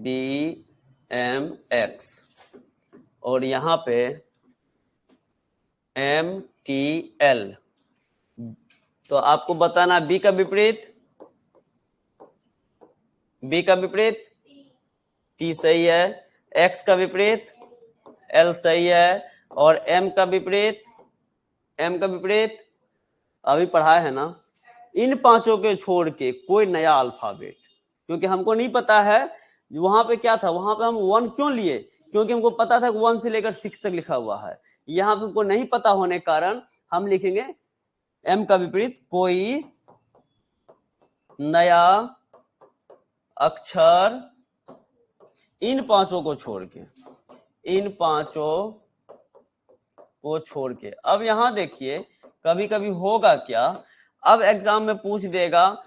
BMX और यहां पे MTL, तो आपको बताना B का विपरीत, B का विपरीत T सही है, X का विपरीत L सही है, और M का विपरीत, M का विपरीत अभी पढ़ाया है ना। इन पांचों के छोड़ के कोई नया अल्फाबेट, क्योंकि हमको नहीं पता है वहां पे क्या था, वहां पे हम 1 क्यों लिए, क्योंकि हमको पता था 1 से लेकर 6 तक लिखा हुआ है। यहाँ पे हमको नहीं पता होने कारण हम लिखेंगे M का विपरीत कोई नया अक्षर इन पांचों को छोड़ के, इन पांचों को छोड़ के। अब यहां देखिए कभी कभी होगा क्या, अब एग्जाम में पूछ देगा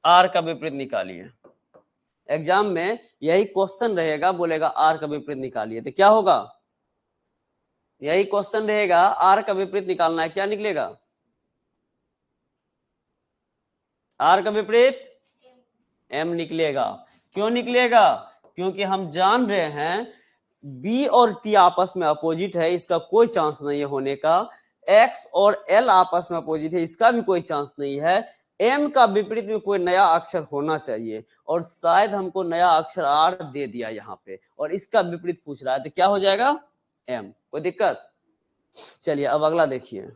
R का विपरीत निकालिए, एग्जाम में यही क्वेश्चन रहेगा, बोलेगा R का विपरीत निकालिए, तो क्या होगा? यही क्वेश्चन रहेगा, R का विपरीत निकालना है, क्या निकलेगा? R का विपरीत M निकलेगा। क्यों निकलेगा? क्योंकि हम जान रहे हैं B और T आपस में अपोजिट है, इसका कोई चांस नहीं है होने का। X और L आपस में अपोजिट है, इसका भी कोई चांस नहीं है। M का विपरीत में कोई नया अक्षर होना चाहिए, और शायद हमको नया अक्षर R दे दिया यहाँ पे, और इसका विपरीत पूछ रहा है, तो क्या हो जाएगा? M। कोई दिक्कत? चलिए अब अगला देखिए।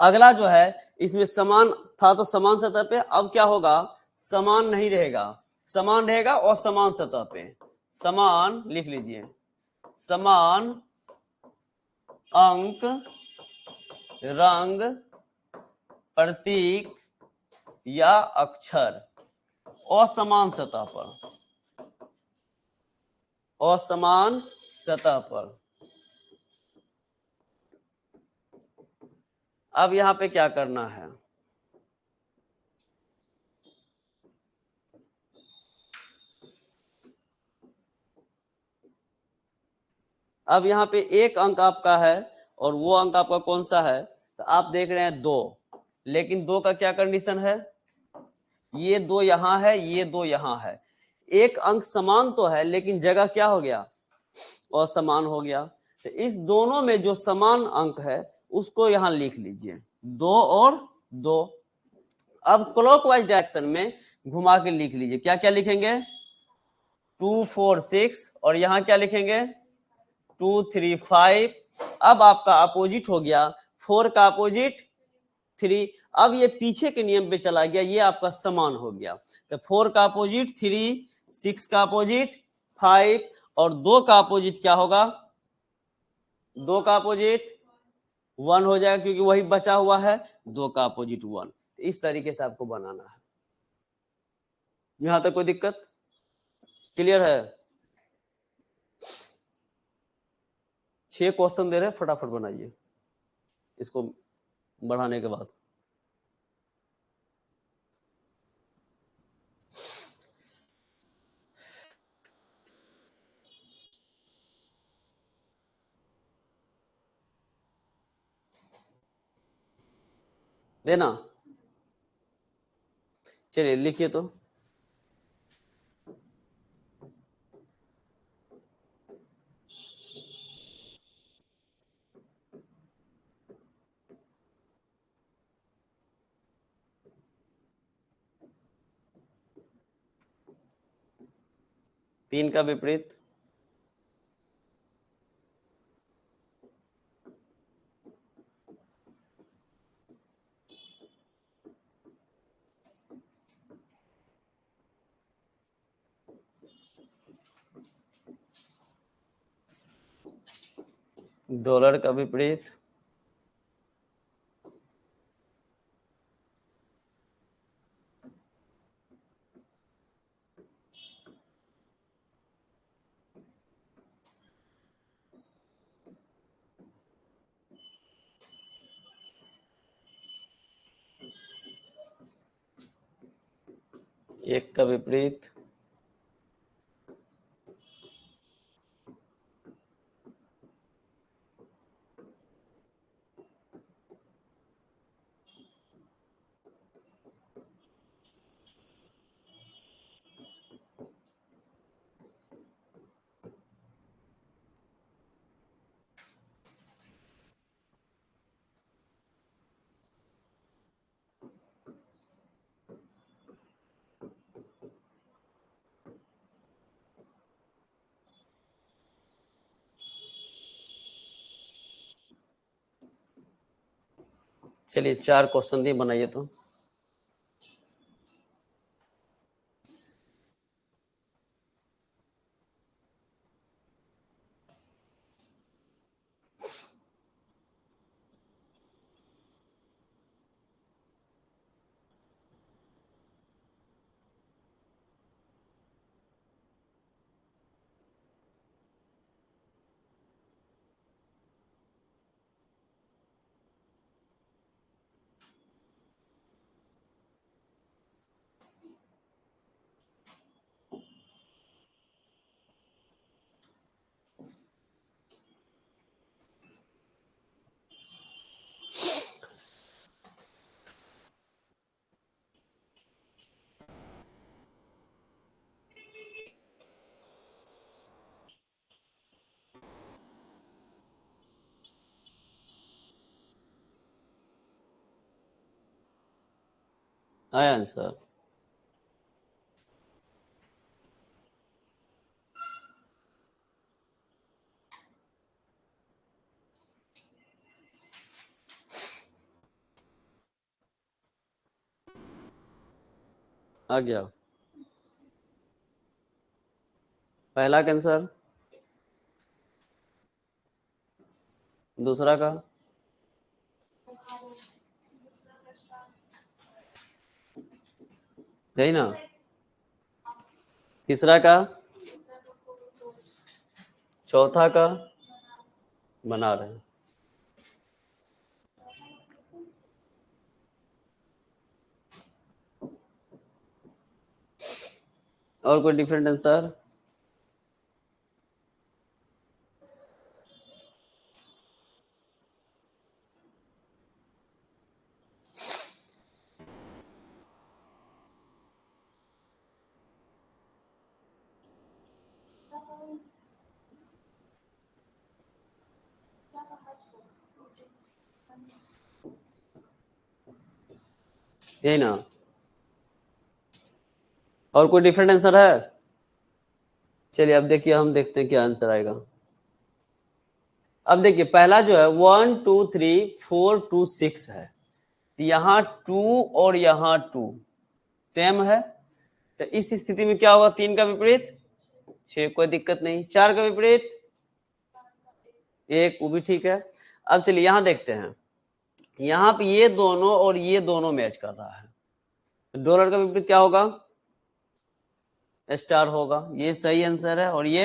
अगला जो है इसमें समान था तो समान सतह पे, अब क्या होगा? समान नहीं रहेगा, समान रहेगा और समान सतह पे। समान लिख लीजिए, समान अंक रंग प्रतीक या अक्षर असमान सतह पर, असमान सतह पर। अब यहां पे क्या करना है, अब यहाँ पे एक अंक आपका है और वो अंक आपका कौन सा है, तो आप देख रहे हैं 2, लेकिन 2 का क्या कंडीशन है? ये 2 यहां है, ये 2 यहां है, एक अंक समान तो है लेकिन जगह क्या हो गया? असमान हो गया। तो इस दोनों में जो समान अंक है उसको यहां लिख लीजिए, 2 और 2। अब क्लॉकवाइज डायरेक्शन में घुमा के लिख लीजिए, क्या क्या लिखेंगे? 2 4 6 और यहाँ क्या लिखेंगे 2 3 5। अब आपका अपोजिट हो गया 4 का अपोजिट 3। अब ये पीछे के नियम पे चला गया, ये आपका समान हो गया। तो 4 का अपोजिट 3, 6 का अपोजिट 5 और 2 का अपोजिट क्या होगा 2 का अपोजिट 1 हो जाएगा क्योंकि वही बचा हुआ है 2 का अपोजिट 1। इस तरीके से आपको बनाना है। यहां तक कोई दिक्कत क्लियर है? 6 क्वेश्चन दे रहे हैं, फटाफट बनाइए इसको बढ़ाने के बाद। देना, चलिए लिखिए तो। तीन का विपरीत डॉलर का विपरीत एक का विपरीत चलिए 4 क्वेश्चन दिए, बनाइए तो। आया आंसर? आ गया पहला का आंसर, दूसरा का यही ना, तीसरा का, चौथा का बना रहे हैं। और कोई डिफरेंट आंसर? यही ना, और कोई डिफरेंट आंसर है? चलिए अब देखिए, हम देखते हैं क्या आंसर आएगा। अब देखिए पहला जो है 1 2 3 4 2 6 है, यहाँ 2 और यहाँ 2 सेम है, तो इस स्थिति में क्या होगा, 3 का विपरीत 6, कोई दिक्कत नहीं। 4 का विपरीत 1, वो भी ठीक है। अब चलिए यहाँ देखते हैं, यहाँ पे ये दोनों और ये दोनों मैच कर रहा है, तो डॉलर का विपरीत क्या होगा, स्टार होगा। ये सही आंसर है और ये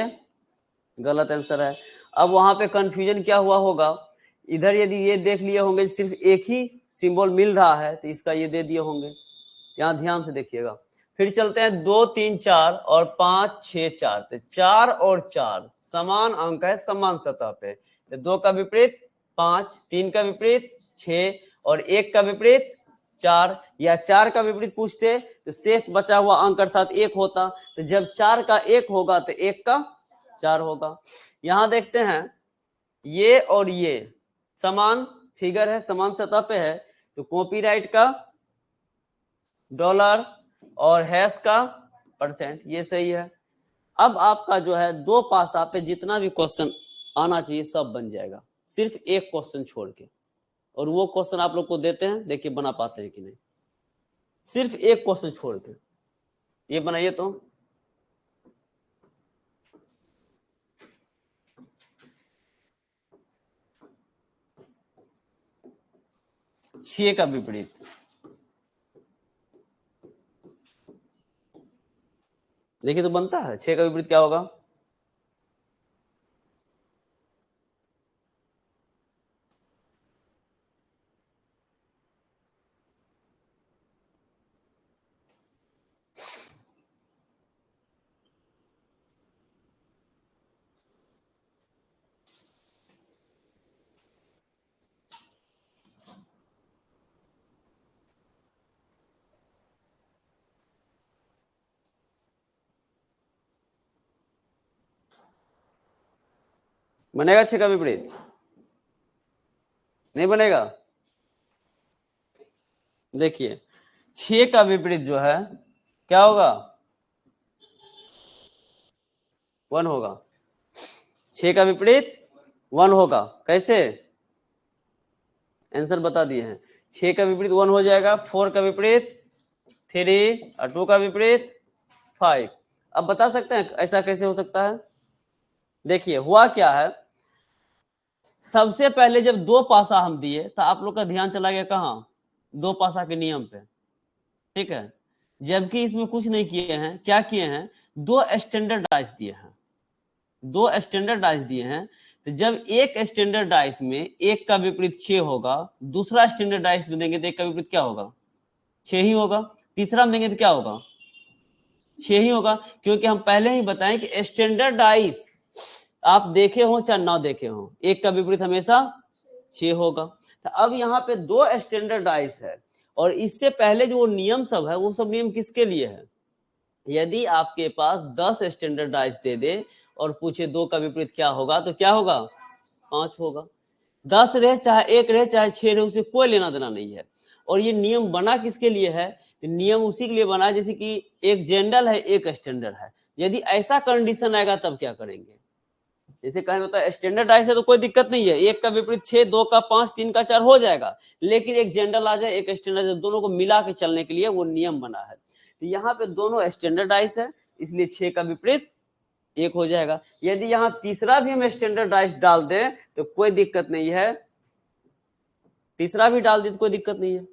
गलत आंसर है। अब वहां पे कंफ्यूजन क्या हुआ होगा, इधर यदि ये देख लिए होंगे सिर्फ एक ही सिंबल मिल रहा है तो इसका ये दे दिए होंगे, यहाँ ध्यान से देखिएगा। फिर चलते हैं 2 3 4 और 5 6 4, तो 4 और 4 समान अंक है समान सतह पे, तो 2 का विपरीत 5, 3 का विपरीत 6 और 1 का विपरीत 4, या 4 का विपरीत पूछते तो शेष बचा हुआ अंक अर्थात 1 होता, तो जब 4 का 1 होगा तो 1 का 4 होगा। यहां देखते हैं ये और ये समान फिगर है, समान सतह पे है, तो कॉपीराइट का डॉलर और हैश का परसेंट, ये सही है। अब आपका जो है दो पासा पे जितना भी क्वेश्चन आना चाहिए सब बन जाएगा, सिर्फ एक क्वेश्चन छोड़ के, और वो क्वेश्चन आप लोग को देते हैं, देखिए बना पाते हैं कि नहीं, सिर्फ एक क्वेश्चन छोड़ के। ये बनाइए तो, छह का विपरीत, देखिए तो बनता है, 6 का विपरीत क्या होगा, बनेगा 6 का विपरीत, नहीं बनेगा। देखिए 6 का विपरीत जो है क्या होगा, 1 होगा। 6 का विपरीत 1 होगा, कैसे, आंसर बता दिए हैं। 6 का विपरीत 1 हो जाएगा, 4 का विपरीत 3 और 2 का विपरीत 5। अब बता सकते हैं ऐसा कैसे हो सकता है। देखिए हुआ क्या है, सबसे पहले जब दो पासा हम दिए तो आप लोग का ध्यान चला गया कहाँ, दो पासा के नियम पे, ठीक है, जबकि इसमें कुछ नहीं किए हैं। क्या किए हैं, दो स्टैंडर्ड डाइस दिए हैं, दो स्टैंडर्ड डाइस दिए हैं, तो जब एक स्टैंडर्ड डाइस में एक का विपरीत 6 होगा, दूसरा स्टैंडर्ड डाइस में देंगे तो एक का विपरीत क्या होगा, 6 ही होगा, तीसरा में देंगे तो क्या होगा, 6 ही होगा, क्योंकि हम पहले ही बताएं कि स्टैंडर्ड डाइस आप देखे हो चाहे ना देखे हो, एक का विपरीत हमेशा 6 होगा। तो अब यहाँ पे दो स्टैंडर्ड डाइस है, और इससे पहले जो नियम सब है वो सब नियम किसके लिए है, यदि आपके पास 10 स्टैंडर्ड डाइस दे दे और पूछे दो का विपरीत क्या होगा, तो क्या होगा, 5 होगा। 10 रहे चाहे 1 रहे चाहे 6 रहे, उसे कोई लेना देना नहीं है। और ये नियम बना किसके लिए है, नियम उसी के लिए बना जैसे कि एक जनरल है एक स्टैंडर्ड है, यदि ऐसा कंडीशन आएगा तब क्या करेंगे। जैसे कहें होता है स्टैंडर्ड डाइस है तो कोई दिक्कत नहीं है, एक का विपरीत 6, 2 का 5, 3 का 4 हो जाएगा, लेकिन एक जनरल आ जाए एक स्टैंडर्ड, दोनों को मिला के चलने के लिए वो नियम बना है। तो यहाँ पे दोनों स्टैंडर्ड डाइस है, इसलिए 6 का विपरीत 1 हो जाएगा। यदि यहाँ तीसरा भी हम स्टैंडर्ड डाइस डाल दें तो कोई दिक्कत नहीं है, तीसरा भी डाल दे तो कोई दिक्कत नहीं है,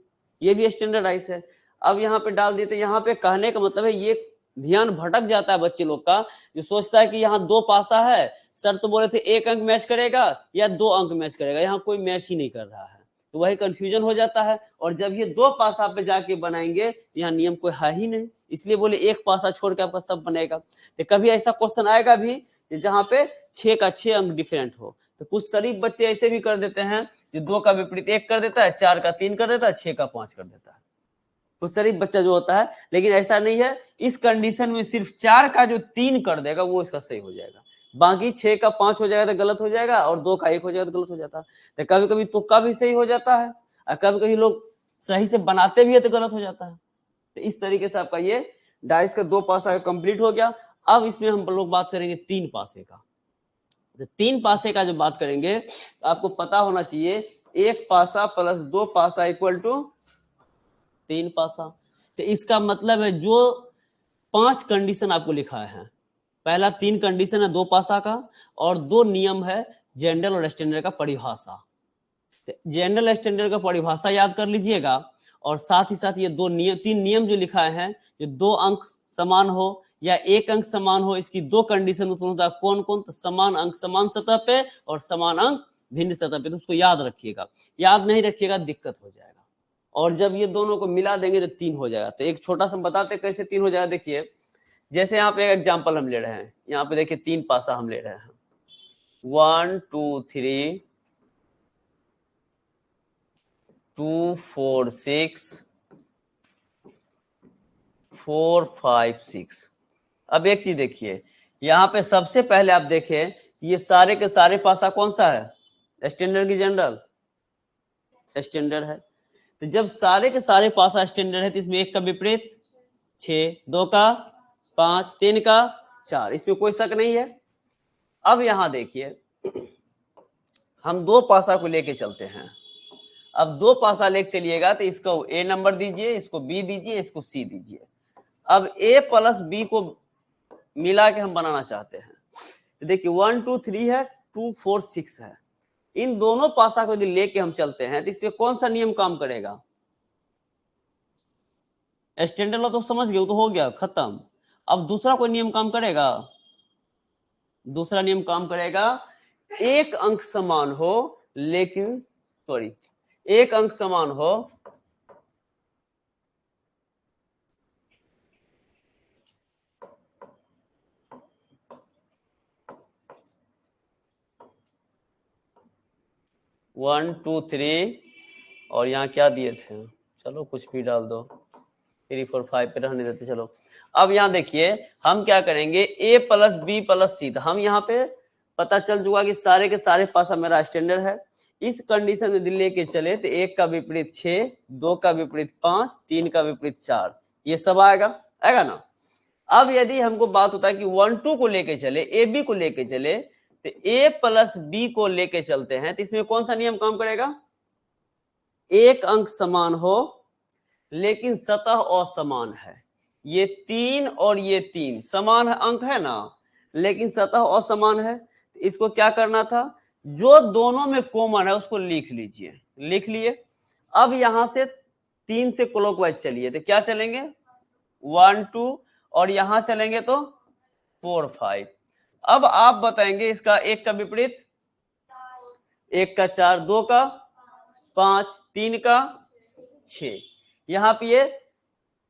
ये भी स्टैंडर्ड डाइस है। अब यहाँ पे डाल देते, यहाँ पे कहने का मतलब है ये ध्यान भटक जाता है बच्चे लोग का, जो सोचता है कि यहाँ दो पासा है, सर तो बोले थे एक अंक मैच करेगा या 2 अंक मैच करेगा, यहाँ कोई मैच ही नहीं कर रहा है, तो वही कंफ्यूजन हो जाता है। और जब ये दो पासा पे जाके बनाएंगे यहाँ नियम कोई है ही नहीं, इसलिए बोले एक पासा छोड़ के आपका सब बनेगा। तो कभी ऐसा क्वेश्चन आएगा भी जहाँ पे 6 का 6 अंक डिफरेंट हो, तो कुछ शरीफ बच्चे ऐसे भी कर देते हैं, जो 2 का विपरीत 1 कर देता है, 4 का 3 कर देता है, 6 का 5 कर देता है, कुछ शरीफ बच्चा जो होता है। लेकिन ऐसा नहीं है, इस कंडीशन में सिर्फ 4 का जो 3 कर देगा वो इसका सही हो जाएगा, बाकी 6 का 5 हो जाएगा तो गलत हो जाएगा, और 2 का 1 हो जाएगा तो गलत हो जाता है। तो कभी कभी तुक्का भी सही हो जाता है, और कभी कभी लोग सही से बनाते भी है तो गलत हो जाता है। तो इस तरीके से आपका ये डाइस का दो पासा कंप्लीट हो गया। अब इसमें हम लोग बात करेंगे 3 पासे का। तो 3 पासे का जो बात करेंगे आपको पता होना चाहिए 1 पासा प्लस 2 पासा इक्वल टू 3 पासा। तो इसका मतलब है जो 5 कंडीशन आपको लिखा है, पहला 3 कंडीशन है 2 पासा का और 2 नियम है जनरल और स्टैंडर्ड का परिभाषा। जनरल स्टैंडर्ड का परिभाषा याद कर लीजिएगा और साथ ही साथ ये 3 नियम जो लिखा है, जो 2 अंक समान हो या 1 अंक समान हो, इसकी 2 कंडीशन उत्पन्न होता है। कौन कौन? तो समान अंक समान सतह पे और समान अंक भिन्न सतह पे। तो उसको याद रखिएगा, याद नहीं रखिएगा दिक्कत हो जाएगा। और जब ये दोनों को मिला देंगे तो 3 हो जाएगा। तो एक छोटा सा बताते कैसे 3 हो जाएगा। देखिए जैसे यहाँ पे एक एग्जाम्पल हम ले रहे हैं, यहाँ पे देखिए 3 पासा हम ले रहे हैं, 1 2 3 2 4 6 4 5 6। अब एक चीज देखिए, यहाँ पे सबसे पहले आप देखें ये सारे के सारे पासा कौन सा है? स्टैंडर्ड की जनरल? स्टैंडर्ड है। तो जब सारे के सारे पासा स्टैंडर्ड है तो इसमें 1 का विपरीत 6, 2 का 5, 3 का 4, इसमें कोई शक नहीं है। अब यहां देखिए हम 2 पासा को लेके चलते हैं। अब 2 पासा लेके चलिएगा तो इसको ए नंबर दीजिए, इसको बी दीजिए, इसको सी दीजिए। अब ए प्लस बी को मिला के हम बनाना चाहते हैं। देखिए 1 2 3 है, 2 4 6 है। इन दोनों पासा को यदि लेके हम चलते हैं तो इसमें कौन सा नियम काम करेगा? स्टैंडर्ड तो समझ गए, तो हो गया खत्म। अब दूसरा कोई नियम काम करेगा? दूसरा नियम काम करेगा 1 अंक समान हो लेकिन सॉरी 1 अंक समान हो वन टू थ्री और यहाँ क्या दिए थे, चलो कुछ भी डाल दो, 3 4 5 पे रहने देते। चलो अब यहाँ देखिए हम क्या करेंगे, ए प्लस बी प्लस सी। तो हम यहाँ पे पता चल चुका कि सारे के सारे पासा मेरा स्टैंडर्ड है। इस कंडीशन में लेके चले तो 1 का विपरीत 6, 2 का विपरीत 5, 3 का विपरीत 4, ये सब आएगा, आएगा ना। अब यदि हमको बात होता है कि 1 2 को लेके चले, ए बी को लेके चले, तो ए प्लस बी को लेके चलते हैं तो इसमें कौन सा नियम काम करेगा? 1 अंक समान हो लेकिन सतह असमान है। ये 3 और ये 3 समान अंक है ना, लेकिन सतह असमान है। तो इसको क्या करना था, जो दोनों में कॉमन है उसको लिख लीजिए, लिख लिए। अब यहां से 3 से क्लॉकवाइज चलिए, तो क्या चलेंगे 1 2 और यहां चलेंगे तो 4 5। अब आप बताएंगे इसका 1 का विपरीत, 1 का 4, 2 का 5, 3 का 6, यहाँ पे ये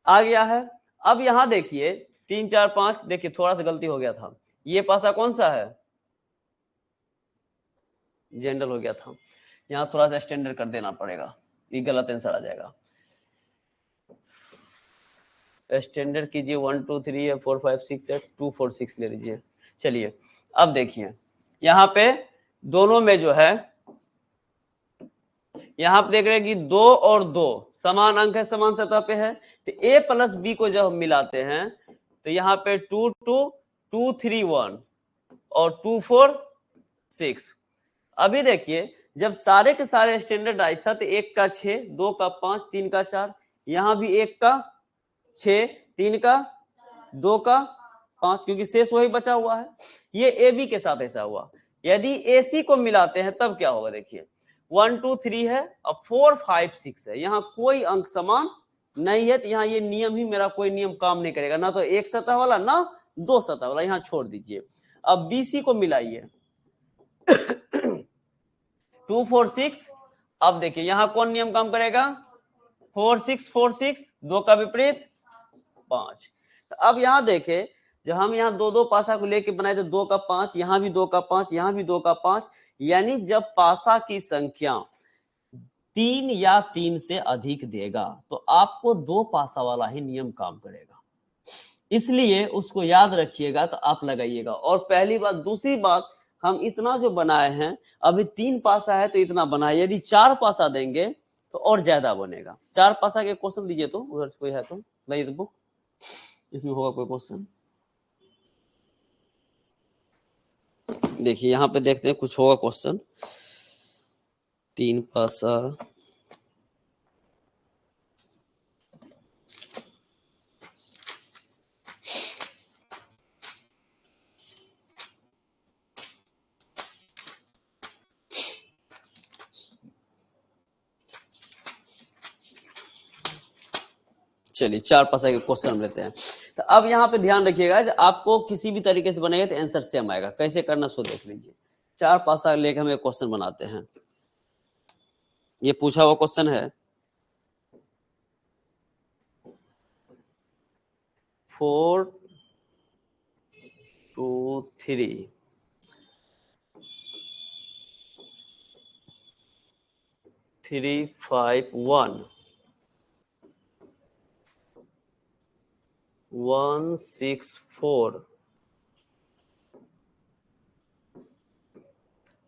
आ गया है। अब यहां देखिए 3 4 5, देखिए थोड़ा सा गलती हो गया था, ये पासा कौन सा है? जनरल हो गया था, यहाँ थोड़ा सा स्टैंडर्ड कर देना पड़ेगा, ये गलत आंसर आ जाएगा। स्टैंडर्ड कीजिए 1 2 3 है, 4 5 6 है, 2 4 6 ले लीजिए। चलिए अब देखिए यहाँ पे दोनों में जो है, यहाँ पे देख रहे हैं कि 2 और 2 समान अंक है, समान सतह पे है। तो a प्लस बी को जब हम मिलाते हैं तो यहाँ पे 2 2 2 3 1 और 2 4 6। अभी देखिए जब सारे के सारे स्टैंडर्डाइज था तो 1 का 6, 2 का 5, 3 का 4, यहाँ भी 1 का 6, 3 का 2 का 5, क्योंकि शेष वही बचा हुआ है। ये ए बी के साथ ऐसा हुआ। यदि ए सी को मिलाते हैं तब क्या होगा, देखिए 1 2 3 है और 4 5 6 है, यहाँ कोई अंक समान नहीं है। तो यहाँ ये नियम ही मेरा कोई नियम काम नहीं करेगा, ना तो 1 सतह वाला ना 2 सतह वाला, यहाँ छोड़ दीजिए। अब बी सी को मिलाइए 2 4 6। अब देखिए यहाँ कौन नियम काम करेगा, 4 6 4 6, 2 का विपरीत 5। तो अब यहाँ देखें जब हम यहाँ 2 2 पासा को लेके बनाए तो 2 का 5, यहाँ भी 2 का 5, यहाँ भी 2 का 5, यानी जब पासा की संख्या 3 या 3 से अधिक देगा तो आपको 2 पासा वाला ही नियम काम करेगा, इसलिए उसको याद रखिएगा। तो आप लगाइएगा। और पहली बात, दूसरी बात, हम इतना जो बनाए हैं अभी 3 पासा है तो इतना बनाए, यदि 4 पासा देंगे तो और ज्यादा बनेगा। 4 पासा के क्वेश्चन दीजिए तो, उधर से कोई है तो लाइए तो बुक, इसमें होगा कोई क्वेश्चन। देखिए यहाँ पे देखते हैं कुछ होगा क्वेश्चन। 3 पासा चलिए 4 पासा के क्वेश्चन लेते हैं। तो अब यहाँ पे ध्यान रखिएगा, आपको किसी भी तरीके से बनेगा तो आंसर सेम आएगा। कैसे करना सो देख लीजिए। 4 पासा लेकर हम एक क्वेश्चन बनाते हैं। ये पूछा हुआ क्वेश्चन है 4 2 3 3 5 1 1 6 4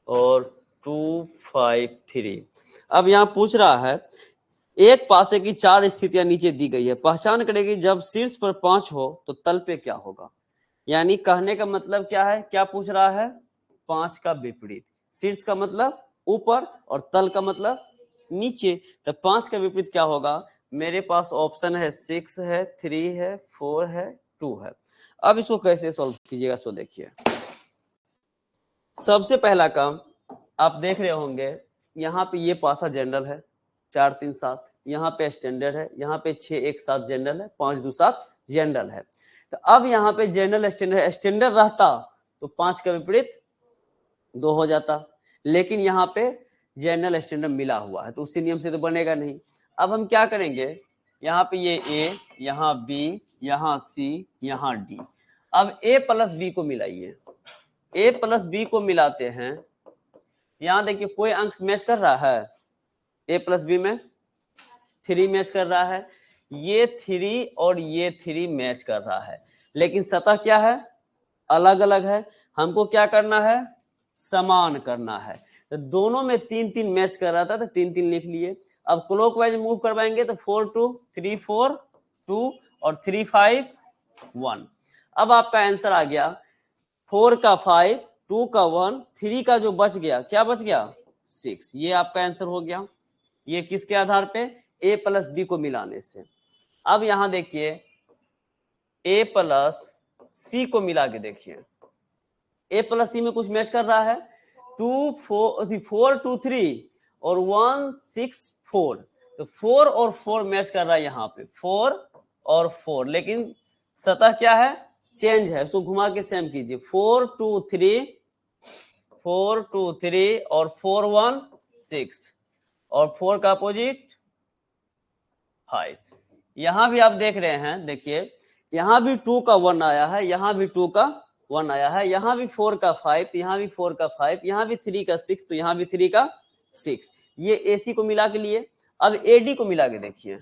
और 2 5 3। अब यहाँ पूछ रहा है एक पासे की 4 स्थितियां नीचे दी गई है, पहचान करेगी जब शीर्ष पर 5 हो तो तल पे क्या होगा। यानी कहने का मतलब क्या है, क्या पूछ रहा है, 5 का विपरीत। शीर्ष का मतलब ऊपर और तल का मतलब नीचे। तो 5 का विपरीत क्या होगा। मेरे पास ऑप्शन है 6 है, 3 है, 4 है, 2 है। अब इसको कैसे सॉल्व कीजिएगा सो देखिए। सबसे पहला काम आप देख रहे होंगे, यहाँ पे ये पासा जनरल है 4 3 7, यहाँ पे स्टैंडर्ड है, यहाँ पे 6 1 7 जनरल है, 5 2 7 जनरल है। तो अब यहाँ पे जनरल स्टैंडर्ड रहता तो 5 का विपरीत 2 हो जाता, लेकिन यहाँ पे जनरल स्टैंडर्ड मिला हुआ है तो उसी नियम से तो बनेगा नहीं। अब हम क्या करेंगे, यहाँ पे ये ए, यहाँ बी, यहाँ सी, यहाँ डी। अब ए प्लस बी को मिलाइए। ए प्लस बी को मिलाते हैं, यहाँ देखिए कोई अंक मैच कर रहा है, ए प्लस बी में 3 मैच कर रहा है, ये 3 और ये 3 मैच कर रहा है, लेकिन सतह क्या है, अलग अलग है। हमको क्या करना है, समान करना है। तो दोनों में 3 3 मैच कर रहा था तो 3 3 लिख लिए। अब क्लॉकवाइज मूव करवाएंगे तो 4 2 3 4 2 और 3 5 1। अब आपका आंसर आ गया 4 का 5, 2 का 1, 3 का जो बच गया, क्या बच गया 6। ये आपका आंसर हो गया। ये किसके आधार पे, ए प्लस बी को मिलाने से। अब यहां देखिए ए प्लस सी को मिला के देखिए, ए प्लस सी में कुछ मैच कर रहा है, 2 4 2 3 और 1 6 4। तो 4 और 4 मैच कर रहा है यहाँ पे, 4 और 4, लेकिन सतह क्या है, चेंज है। उसको घुमा के सेम कीजिए, 4 2 3 4 2 3 और 4 1 6 और 4 का अपोजिट 5। यहां भी आप देख रहे हैं, देखिए यहां भी 2 का 1 आया है, यहां भी 2 का 1 आया है, यहां भी 4 का 5, यहां भी 4 का 5, यहां भी 3 का 6, तो यहां भी 3 का 6। ये एसी को मिला के लिए। अब एडी को मिला के देखिए,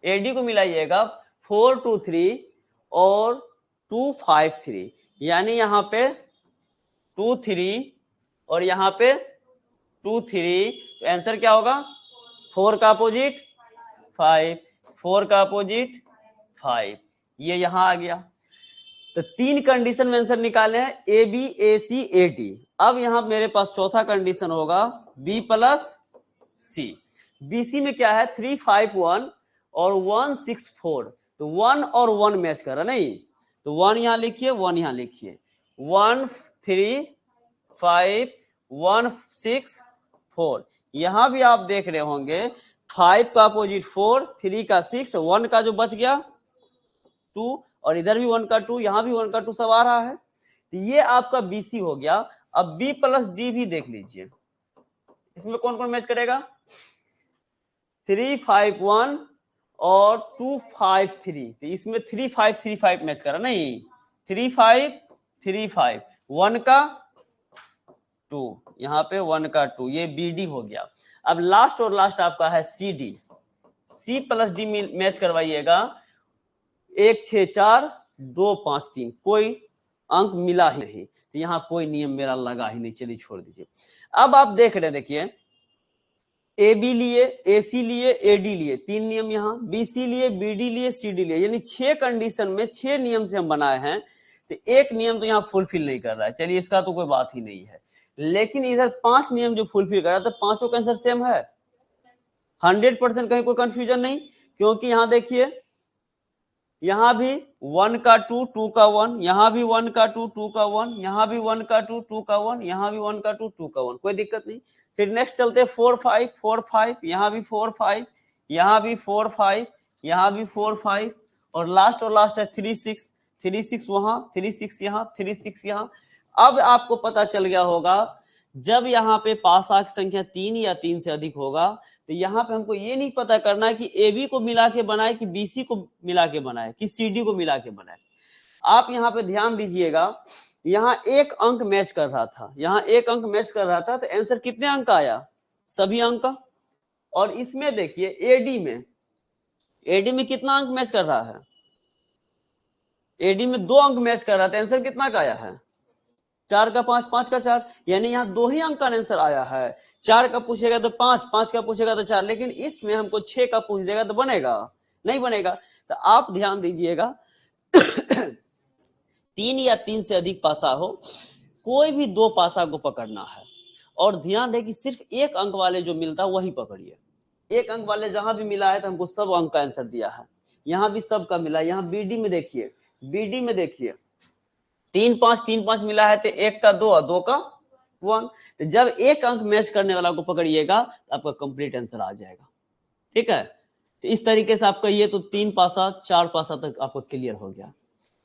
एडी को मिलाइएगा 4 2 3 और 2 5 3, यानी यहाँ पे 2 3 और यहाँ पे 2 3, तो आंसर क्या होगा, 4 का अपोजिट 5, 4 का अपोजिट 5। ये यहां आ गया। तो 3 कंडीशन में आंसर निकाले हैं, A B A C A D. अब यहां मेरे पास चौथा कंडीशन होगा बी प्लस सी। बीसी में क्या है, 3 5 1 और 1 6 4। तो 1 और 1 मैच कर रहा नहीं, तो 1 यहां लिखिए, 1 यहां लिखिए, 1 3 5 1 6 4। यहां भी आप देख रहे होंगे 5 का अपोजिट 4, 3 का 6, 1 का जो बच गया 2, और इधर भी 1 का 2, यहां भी 1 का 2 सब आ रहा है। तो ये आपका बीसी हो गया। अब बी प्लस डी भी देख लीजिए, इसमें कौन कौन मैच करेगा, 3 5 1 और 2 5 3। तो इसमें 3 5 3 5 मैच करा नहीं, 3 5 3 5, 1 का 2, यहाँ पे 1 का 2, ये बी डी हो गया। अब लास्ट और लास्ट आपका है C D. C plus D match करवाइएगा, 1 6 4 2 5 3, कोई अंक मिला ही नहीं, तो यहाँ कोई नियम मेरा लगा ही नहीं, चलिए छोड़ दीजिए। अब आप देख रहे हैं, देखिए ए बी लिए, ए सी लिए, ए डी लिए, 3 नियम यहाँ, बी सी लिए, बी डी लिए, सी डी लिए, यानी 6 कंडीशन में 6 नियम से हम बनाए हैं। तो एक नियम तो यहाँ फुलफिल नहीं कर रहा है, चलिए इसका तो कोई बात ही नहीं है। लेकिन इधर 5 नियम जो फुलफिल कर रहा है, तो पांचों का आंसर सेम है, 100% कहीं कोई कंफ्यूजन नहीं, क्योंकि यहाँ देखिए यहाँ भी 1 का 2, 2 का 1, यहाँ भी 1 का 2, 2 का 1, यहाँ भी 1 का 2, 2 का 1, यहाँ भी 1 का 2, 2 का 1, कोई दिक्कत नहीं। फिर नेक्स्ट चलते 4 5, 4 5, यहाँ भी 4 5, यहाँ भी 4 5, यहाँ भी 4 5, और लास्ट है 3 6, 3 6 वहां, 3 6 यहाँ, 3 6 यहाँ। अब आपको पता चल गया होगा जब यहाँ पे पासा की संख्या 3 या 3 से अधिक होगा, तो यहाँ पे हमको ये नहीं पता करना है कि ए बी को मिला के बनाए कि बी सी को मिला के बनाए कि सी डी को मिला के बनाए। आप यहाँ पे ध्यान दीजिएगा, यहाँ एक अंक मैच कर रहा था, यहाँ एक अंक मैच कर रहा था, तो आंसर कितने अंक का आया, सभी अंक का। और इसमें देखिए एडी में कितना अंक मैच कर रहा है, एडी में 2 अंक मैच कर रहा था, आंसर कितना का आया है, 4 का 5, 5 का 4, यानी यहाँ 2 ही अंक का आंसर आया है। 4 का पूछेगा तो 5, 5 का पूछेगा तो 4, लेकिन इसमें हमको 6 का पूछ देगा तो बनेगा नहीं बनेगा। तो आप ध्यान दीजिएगा 3 या 3 से अधिक पासा हो, कोई भी 2 पासा को पकड़ना है, और ध्यान रहे कि सिर्फ एक अंक वाले जो मिलता है वही पकड़िए। एक अंक वाले जहां भी मिला है तो हमको सब अंक का आंसर दिया है, यहाँ भी सबका मिला। यहाँ बीडी में देखिए, 3 5 मिला है, तो 1 का 2 और 2 का 1। जब एक अंक मैच करने वाला को पकड़िएगा तो आपका कंप्लीट आंसर आ जाएगा। ठीक है, तो इस तरीके से आपका ये तो 3 पासा 4 पासा तक आपको क्लियर हो गया।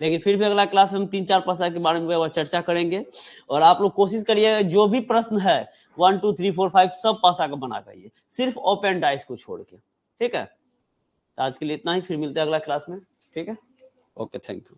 लेकिन फिर भी अगला क्लास में हम 3 4 पासा के बारे में चर्चा करेंगे, और आप लोग कोशिश करिएगा जो भी प्रश्न है 1 2 3 4 5 सब पासा का बना करिए, सिर्फ ओपन डाइस को छोड़ के। ठीक है, आज के लिए इतना ही, फिर मिलते हैं अगला क्लास में। ठीक है, ओके, थैंक यू।